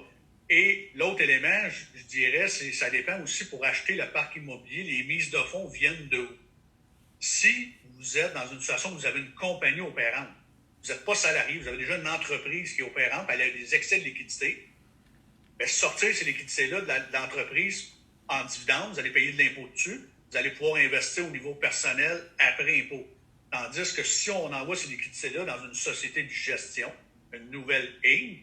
Speaker 2: Et l'autre élément, je dirais, c'est ça dépend aussi pour acheter le parc immobilier, les mises de fonds viennent de où? Si vous êtes dans une situation où vous avez une compagnie opérante, vous n'êtes pas salarié, vous avez déjà une entreprise qui est opérante, elle a des excès de liquidité, bien, sortir ces liquidités-là de l'entreprise en dividende, vous allez payer de l'impôt dessus, vous allez pouvoir investir au niveau personnel après impôt. Tandis que si on envoie ces liquidités-là dans une société de gestion, une nouvelle ligne,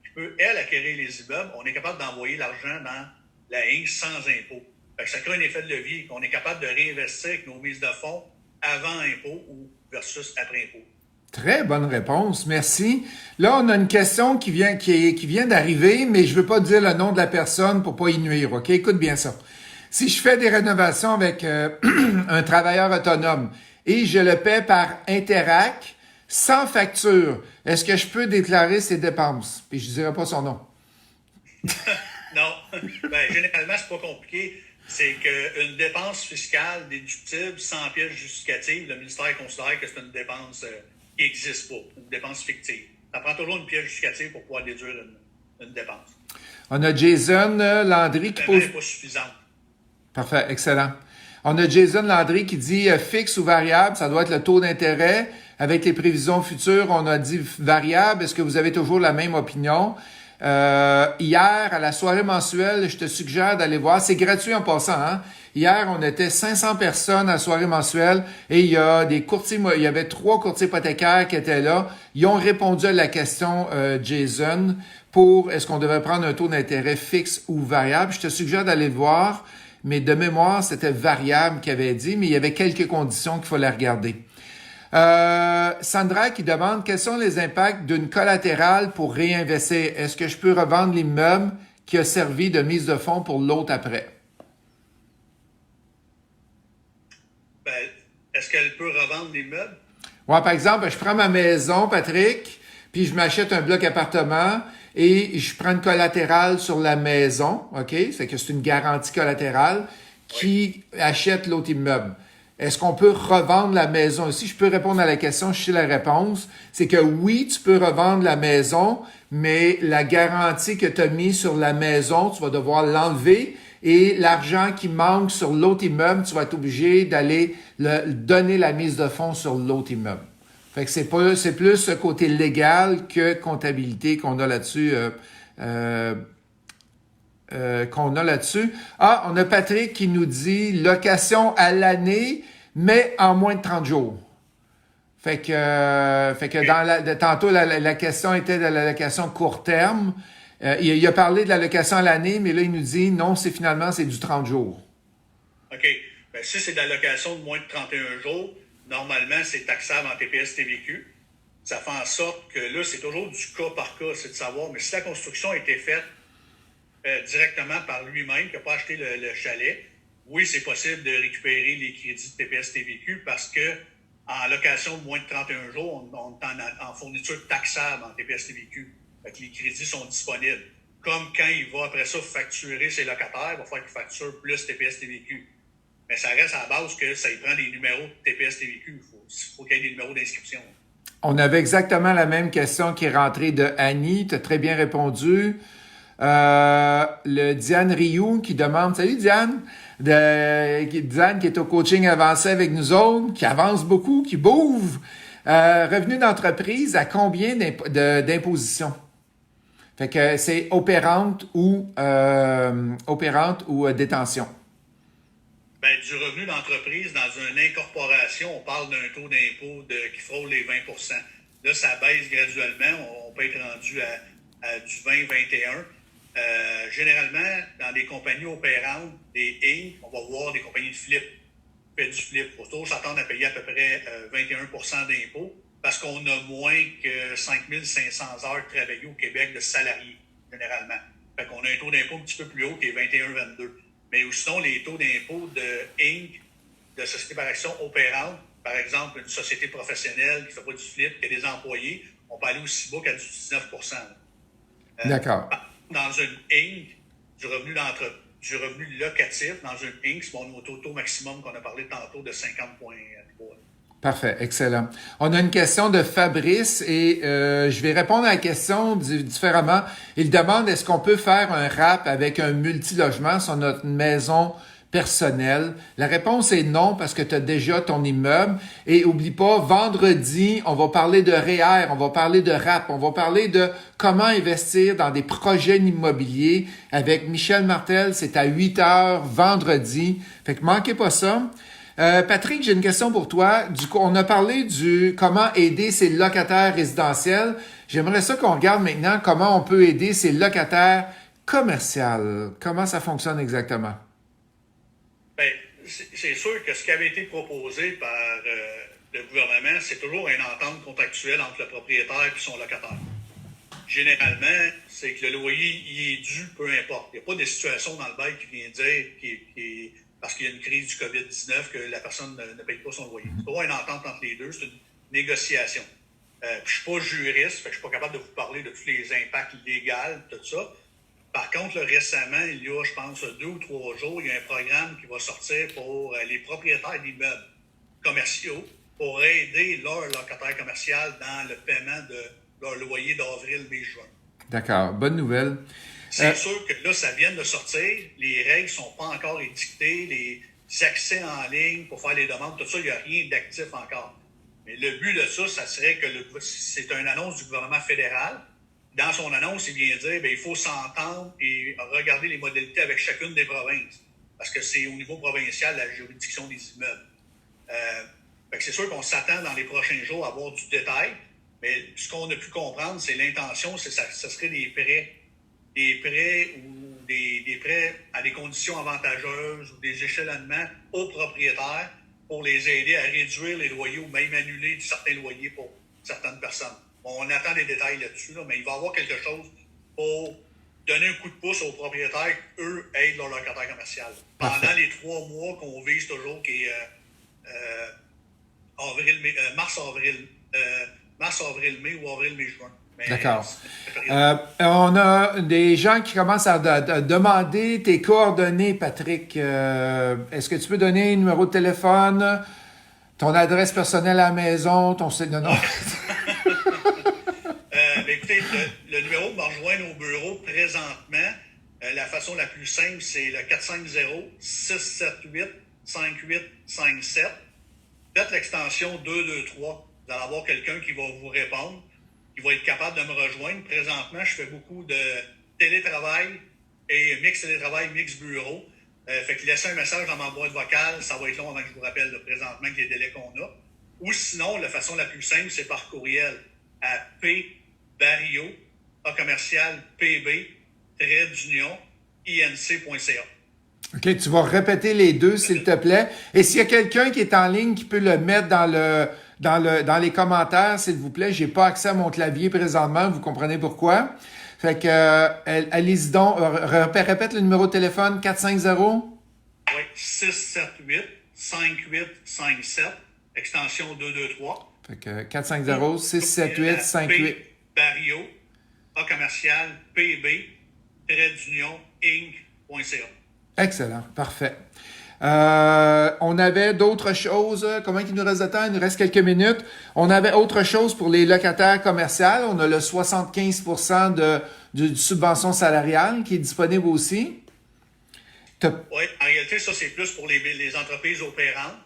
Speaker 2: qui peut, elle, acquérir les immeubles, on est capable d'envoyer l'argent dans la ligne sans impôt. Fait que ça crée un effet de levier, qu'on est capable de réinvestir avec nos mises de fonds avant impôt ou versus après impôt.
Speaker 1: Très bonne réponse, merci. Là, on a une question qui vient d'arriver, mais je veux pas dire le nom de la personne pour pas y nuire, OK? Écoute bien ça. Si je fais des rénovations avec un travailleur autonome et je le paie par Interac sans facture, est-ce que je peux déclarer ses dépenses? Puis je dirai pas son nom.
Speaker 2: Non. Ben, généralement, c'est pas compliqué. C'est qu'une dépense fiscale déductible sans pièce justificative, le ministère considère que c'est une dépense qui n'existe pas, une dépense fictive. Ça prend toujours une pièce justificative pour pouvoir déduire une dépense.
Speaker 1: On a Jason Landry qui pose...
Speaker 2: n'est pas suffisante.
Speaker 1: Parfait, excellent. On a Jason Landry qui dit fixe ou variable, ça doit être le taux d'intérêt. Avec les prévisions futures, on a dit variable. Est-ce que vous avez toujours la même opinion? Hier, à la soirée mensuelle, je te suggère d'aller voir. C'est gratuit en passant, hein? Hier, on était 500 personnes à la soirée mensuelle et il y avait 3 courtiers hypothécaires qui étaient là. Ils ont répondu à la question, Jason, pour est-ce qu'on devait prendre un taux d'intérêt fixe ou variable. Je te suggère d'aller le voir. Mais de mémoire, c'était variable qu'il avait dit, mais il y avait quelques conditions qu'il fallait regarder. Sandra qui demande quels sont les impacts d'une collatérale pour réinvestir. Est-ce que je peux revendre l'immeuble qui a servi de mise de fonds pour l'autre après?
Speaker 2: Ben, est-ce qu'elle peut revendre l'immeuble?
Speaker 1: Ouais, par exemple, je prends ma maison, Patrick, puis je m'achète un bloc appartement et je prends une collatérale sur la maison, OK? C'est que c'est une garantie collatérale qui achète l'autre immeuble. est-ce qu'on peut revendre la maison? Si je peux répondre à la question, je sais la réponse. C'est que oui, tu peux revendre la maison, mais la garantie que tu as mise sur la maison, tu vas devoir l'enlever. Et l'argent qui manque sur l'autre immeuble, tu vas être obligé d'aller donner la mise de fonds sur l'autre immeuble. Fait que c'est plus ce côté légal que comptabilité qu'on a là-dessus. Ah, on a Patrick qui nous dit location à l'année, mais en moins de 30 jours. Fait que tantôt, la question était de la location court terme. Il a parlé de la location à l'année, mais là, il nous dit non, c'est du 30 jours.
Speaker 2: OK. Ben, si c'est de la location de moins de 31 jours, normalement, c'est taxable en TPS TVQ. Ça fait en sorte que là, c'est toujours du cas par cas, c'est de savoir, mais si la construction a été faite directement par lui-même, qui n'a pas acheté le chalet, oui, c'est possible de récupérer les crédits de TPS TVQ parce que en location de moins de 31 jours, on est en fourniture taxable en TPS TVQ. Fait que les crédits sont disponibles. Comme quand il va après ça facturer ses locataires, il va falloir qu'il facture plus TPS TVQ. Mais ça reste à la base que ça y prend des numéros de TPS TVQ. Il faut qu'il y ait des numéros d'inscription.
Speaker 1: On avait exactement la même question qui est rentrée de Annie. Tu as très bien répondu. Le Diane Rioux qui demande, salut Diane, Diane qui est au coaching avancé avec nous autres, qui avance beaucoup, qui bouge. Revenu d'entreprise à combien d'imposition? Fait que c'est opérante ou détention.
Speaker 2: Ben, du revenu d'entreprise dans une incorporation, on parle d'un taux d'impôt qui frôle les 20 %. Là, ça baisse graduellement. On peut être rendu à du 20-21. Généralement, dans des compagnies opérantes, des Inc., on va voir des compagnies de flip. Fait du flip. Il faut toujours s'attendre à payer à peu près 21 % d'impôts parce qu'on a moins que 5 500 heures travaillées au Québec de salariés, généralement. Fait qu'on a un taux d'impôt un petit peu plus haut qui est 21-22. Mais sinon, les taux d'impôt de Inc., de société par action opérante, par exemple, une société professionnelle qui ne fait pas du flip, qui a des employés, on peut aller aussi bas qu'à du 19 %.
Speaker 1: D'accord.
Speaker 2: Dans une Inc., du revenu locatif, dans une Inc., c'est mon taux maximum qu'on a parlé tantôt de 50,3.
Speaker 1: Parfait, excellent. On a une question de Fabrice et je vais répondre à la question différemment. Il demande est-ce qu'on peut faire un rap avec un multilogement sur notre maison personnelle? La réponse est non parce que tu as déjà ton immeuble. Et oublie pas, vendredi, on va parler de REER, on va parler de rap, on va parler de comment investir dans des projets immobiliers avec Michel Martel. C'est à 8h vendredi. Fait que manquez pas ça. Patrick, j'ai une question pour toi. Du coup, on a parlé du comment aider ces locataires résidentiels. J'aimerais ça qu'on regarde maintenant comment on peut aider ces locataires commerciaux. Comment ça fonctionne exactement?
Speaker 2: Bien, c'est sûr que ce qui avait été proposé par le gouvernement, c'est toujours une entente contractuelle entre le propriétaire et son locataire. Généralement, c'est que le loyer il est dû, peu importe. Il n'y a pas de situation dans le bail qui vient dire parce qu'il y a une crise du COVID-19 que la personne ne paye pas son loyer. C'est toujours une entente entre les deux, c'est une négociation. Je ne suis pas juriste, fait que je ne suis pas capable de vous parler de tous les impacts légaux, tout ça. Par contre, là, récemment, il y a, je pense, 2 ou 3 jours, il y a un programme qui va sortir pour les propriétaires d'immeubles commerciaux pour aider leur locataire commercial dans le paiement de leur loyer d'avril, mai, juin.
Speaker 1: D'accord. Bonne nouvelle.
Speaker 2: C'est sûr que là, ça vient de sortir. Les règles ne sont pas encore édictées. Les accès en ligne pour faire les demandes, tout ça, il n'y a rien d'actif encore. Mais le but de ça, ça serait que c'est une annonce du gouvernement fédéral. Dans son annonce, il vient dire il faut s'entendre et regarder les modalités avec chacune des provinces. Parce que c'est au niveau provincial la juridiction des immeubles. Fait que c'est sûr qu'on s'attend dans les prochains jours à avoir du détail. Mais ce qu'on a pu comprendre, c'est l'intention, ce serait des prêts ou des prêts à des conditions avantageuses ou des échelonnements aux propriétaires pour les aider à réduire les loyers ou même annuler certains loyers pour certaines personnes. Bon, on attend des détails là-dessus, mais il va y avoir quelque chose pour donner un coup de pouce aux propriétaires qu'eux aident leur locataire commercial. Pendant les 3 mois qu'on vise toujours, qui est mars, avril, mai ou avril, mai, juin. Mais
Speaker 1: D'accord.
Speaker 2: c'est période.
Speaker 1: On a des gens qui commencent à demander tes coordonnées, Patrick. Est-ce que tu peux donner un numéro de téléphone, ton adresse personnelle à la maison, ton site de nom?
Speaker 2: Écoutez, le numéro pour me rejoindre au bureau présentement, la façon la plus simple, c'est le 450-678-5857. Faites l'extension 223. Vous allez avoir quelqu'un qui va vous répondre, qui va être capable de me rejoindre. Présentement, je fais beaucoup de télétravail et mix télétravail, mix bureau. Fait que laissez un message dans ma boîte vocale, ça va être long avant que je vous rappelle là, présentement avec les délais qu'on a. Ou sinon, la façon la plus simple, c'est par courriel à pbarrio, a commercial pb, d'union, inc.ca.
Speaker 1: OK, tu vas répéter les deux, s'il te plaît. Et s'il y a quelqu'un qui est en ligne qui peut le mettre dans les commentaires, s'il vous plaît. J'ai pas accès à mon clavier présentement, vous comprenez pourquoi. Fait que, allez-y donc, répète le numéro de téléphone, 450.
Speaker 2: Oui, 678-5857, extension 223.
Speaker 1: Fait que 450-678-58.
Speaker 2: Barrio, a commercial pb, d'union, inc.ca.
Speaker 1: Excellent, parfait. On avait d'autres choses. Comment il nous reste de temps? Il nous reste quelques minutes. On avait autre chose pour les locataires commerciaux. On a le 75% de subvention salariale qui est disponible aussi.
Speaker 2: Oui, en réalité, ça, c'est plus pour les entreprises opérantes.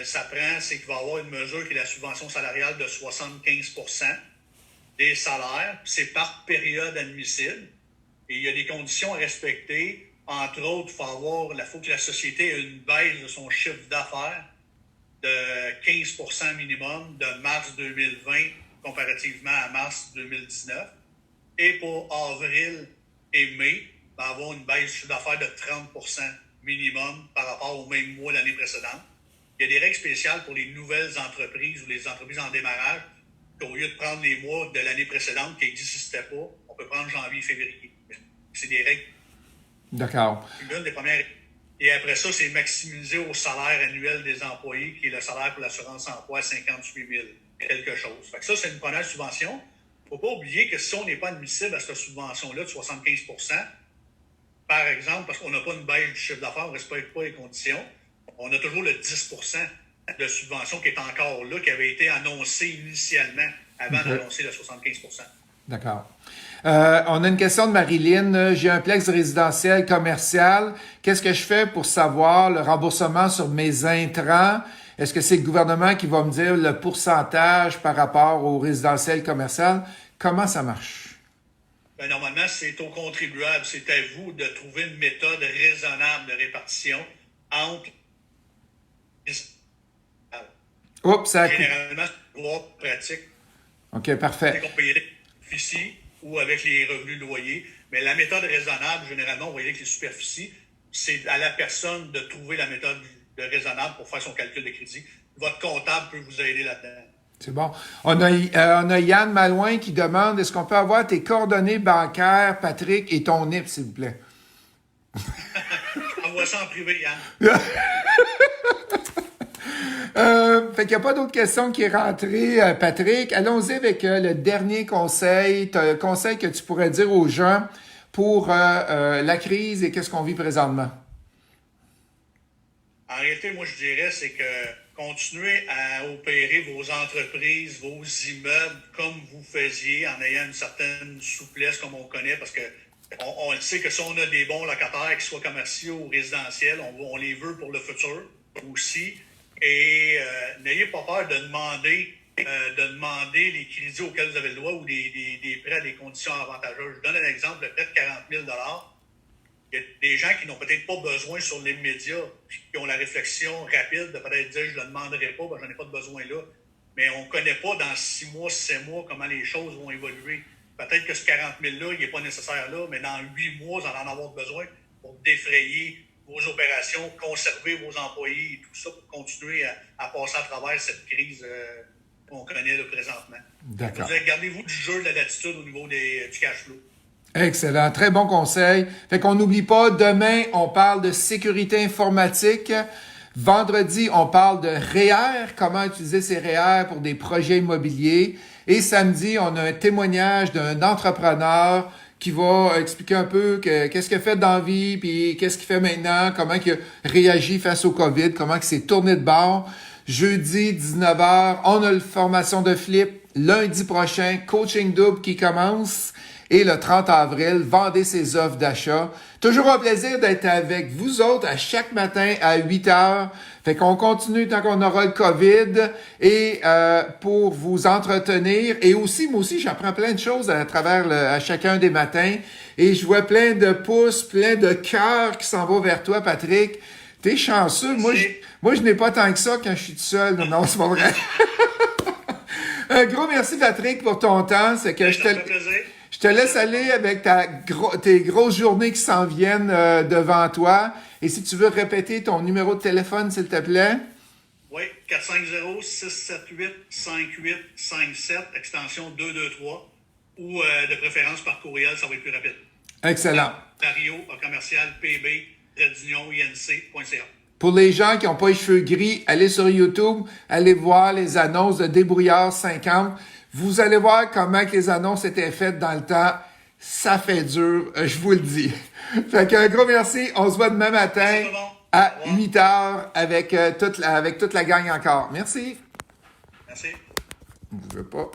Speaker 2: C'est qu'il va y avoir une mesure qui est la subvention salariale de 75% des salaires. C'est par période admissible. Et il y a des conditions à respecter. Entre autres, il faut que la société ait une baisse de son chiffre d'affaires de 15% minimum de mars 2020 comparativement à mars 2019. Et pour avril et mai, il va avoir une baisse de chiffre d'affaires de 30% minimum par rapport au même mois l'année précédente. Il y a des règles spéciales pour les nouvelles entreprises ou les entreprises en démarrage qu'au lieu de prendre les mois de l'année précédente qui n'existaient pas, on peut prendre janvier et février. C'est des règles.
Speaker 1: D'accord.
Speaker 2: L'une des premières. Et après ça, c'est maximisé au salaire annuel des employés, qui est le salaire pour l'assurance emploi à 58 000, quelque chose. Fait que ça, c'est une première subvention. Il ne faut pas oublier que si on n'est pas admissible à cette subvention-là de 75%, par exemple, parce qu'on n'a pas une baisse du chiffre d'affaires, on ne respecte pas les conditions, on a toujours le 10% de subvention qui est encore là, qui avait été annoncé initialement avant d'annoncer le 75%.
Speaker 1: D'accord. On a une question de Marilyn. J'ai un plex résidentiel commercial. Qu'est-ce que je fais pour savoir le remboursement sur mes intrants? Est-ce que c'est le gouvernement qui va me dire le pourcentage par rapport au résidentiel commercial? Comment ça marche?
Speaker 2: Ben, normalement, c'est au contribuable. C'est à vous de trouver une méthode raisonnable de répartition entre...
Speaker 1: Oups, ça a coupé.
Speaker 2: Généralement, c'est une loi pratique.
Speaker 1: OK, parfait.
Speaker 2: On paye ici ou avec les revenus loyers. Mais la méthode raisonnable, généralement, on voyait que les superficies, c'est à la personne de trouver la méthode de raisonnable pour faire son calcul de crédit. Votre comptable peut vous aider là-dedans.
Speaker 1: C'est bon. On a Yann Malouin qui demande, est-ce qu'on peut avoir tes coordonnées bancaires, Patrick, et ton NIP, s'il vous plaît?
Speaker 2: Envoie ça en privé, Yann.
Speaker 1: Fait qu'il n'y a pas d'autres questions qui est rentrée, Patrick. Allons-y avec le dernier conseil. Un conseil que tu pourrais dire aux gens pour la crise et qu'est-ce qu'on vit présentement?
Speaker 2: En réalité, moi, je dirais, c'est que continuez à opérer vos entreprises, vos immeubles comme vous faisiez, en ayant une certaine souplesse comme on connaît, parce que on le sait que si on a des bons locataires, qu'ils soient commerciaux ou résidentiels, on les veut pour le futur aussi. Et n'ayez pas peur de demander les crédits auxquels vous avez le droit ou des prêts à des conditions avantageuses. Je donne un exemple, le prêt de 40 000 $. Il y a des gens qui n'ont peut-être pas besoin sur l'immédiat, qui ont la réflexion rapide de peut-être dire « je ne le demanderai pas, ben, je n'en ai pas de besoin là ». Mais on ne connaît pas dans 6 mois, 7 mois comment les choses vont évoluer. Peut-être que ce 40 000 $-là, il n'est pas nécessaire là, mais dans 8 mois, vous allez en avoir besoin pour défrayer vos opérations, conserver vos employés et tout ça pour continuer à passer à travers cette crise qu'on connaît là, présentement.
Speaker 1: D'accord.
Speaker 2: Gardez-vous du jeu de la latitude au niveau du cash flow.
Speaker 1: Excellent. Très bon conseil. Fait qu'on n'oublie pas, demain, on parle de sécurité informatique. Vendredi, on parle de REER, comment utiliser ces REER pour des projets immobiliers. Et samedi, on a un témoignage d'un entrepreneur qui va expliquer un peu qu'est-ce qu'il a fait dans la vie, puis qu'est-ce qu'il fait maintenant, comment il a réagi face au COVID, comment il s'est tourné de bord. Jeudi, 19h, on a la formation de flip. Lundi prochain, coaching double qui commence. Et le 30 avril, vendez ses offres d'achat. Toujours un plaisir d'être avec vous autres à chaque matin à 8 heures. Fait qu'on continue tant qu'on aura le COVID et pour vous entretenir. Et aussi, moi aussi, j'apprends plein de choses à travers à chacun des matins. Et je vois plein de pouces, plein de cœurs qui s'en vont vers toi, Patrick. T'es chanceux. Moi, je n'ai pas tant que ça quand je suis tout seul. Non, c'est pas vrai. Un gros merci, Patrick, pour ton temps. C'est que je te laisse aller avec tes grosses journées qui s'en viennent devant toi. Et si tu veux répéter ton numéro de téléphone, s'il te plaît.
Speaker 2: Oui, 450-678-5857, extension 223. Ou de préférence par courriel, ça va être plus rapide.
Speaker 1: Excellent.
Speaker 2: Dario, commercial, pb, inc.ca.
Speaker 1: Pour les gens qui n'ont pas les cheveux gris, allez sur YouTube, allez voir les annonces de Débrouillard 50. Vous allez voir comment que les annonces étaient faites dans le temps. Ça fait dur, je vous le dis. Fait qu'un gros merci. On se voit demain matin à 8 heures avec toute la gang encore. Merci.
Speaker 2: Merci.
Speaker 1: Je veux pas.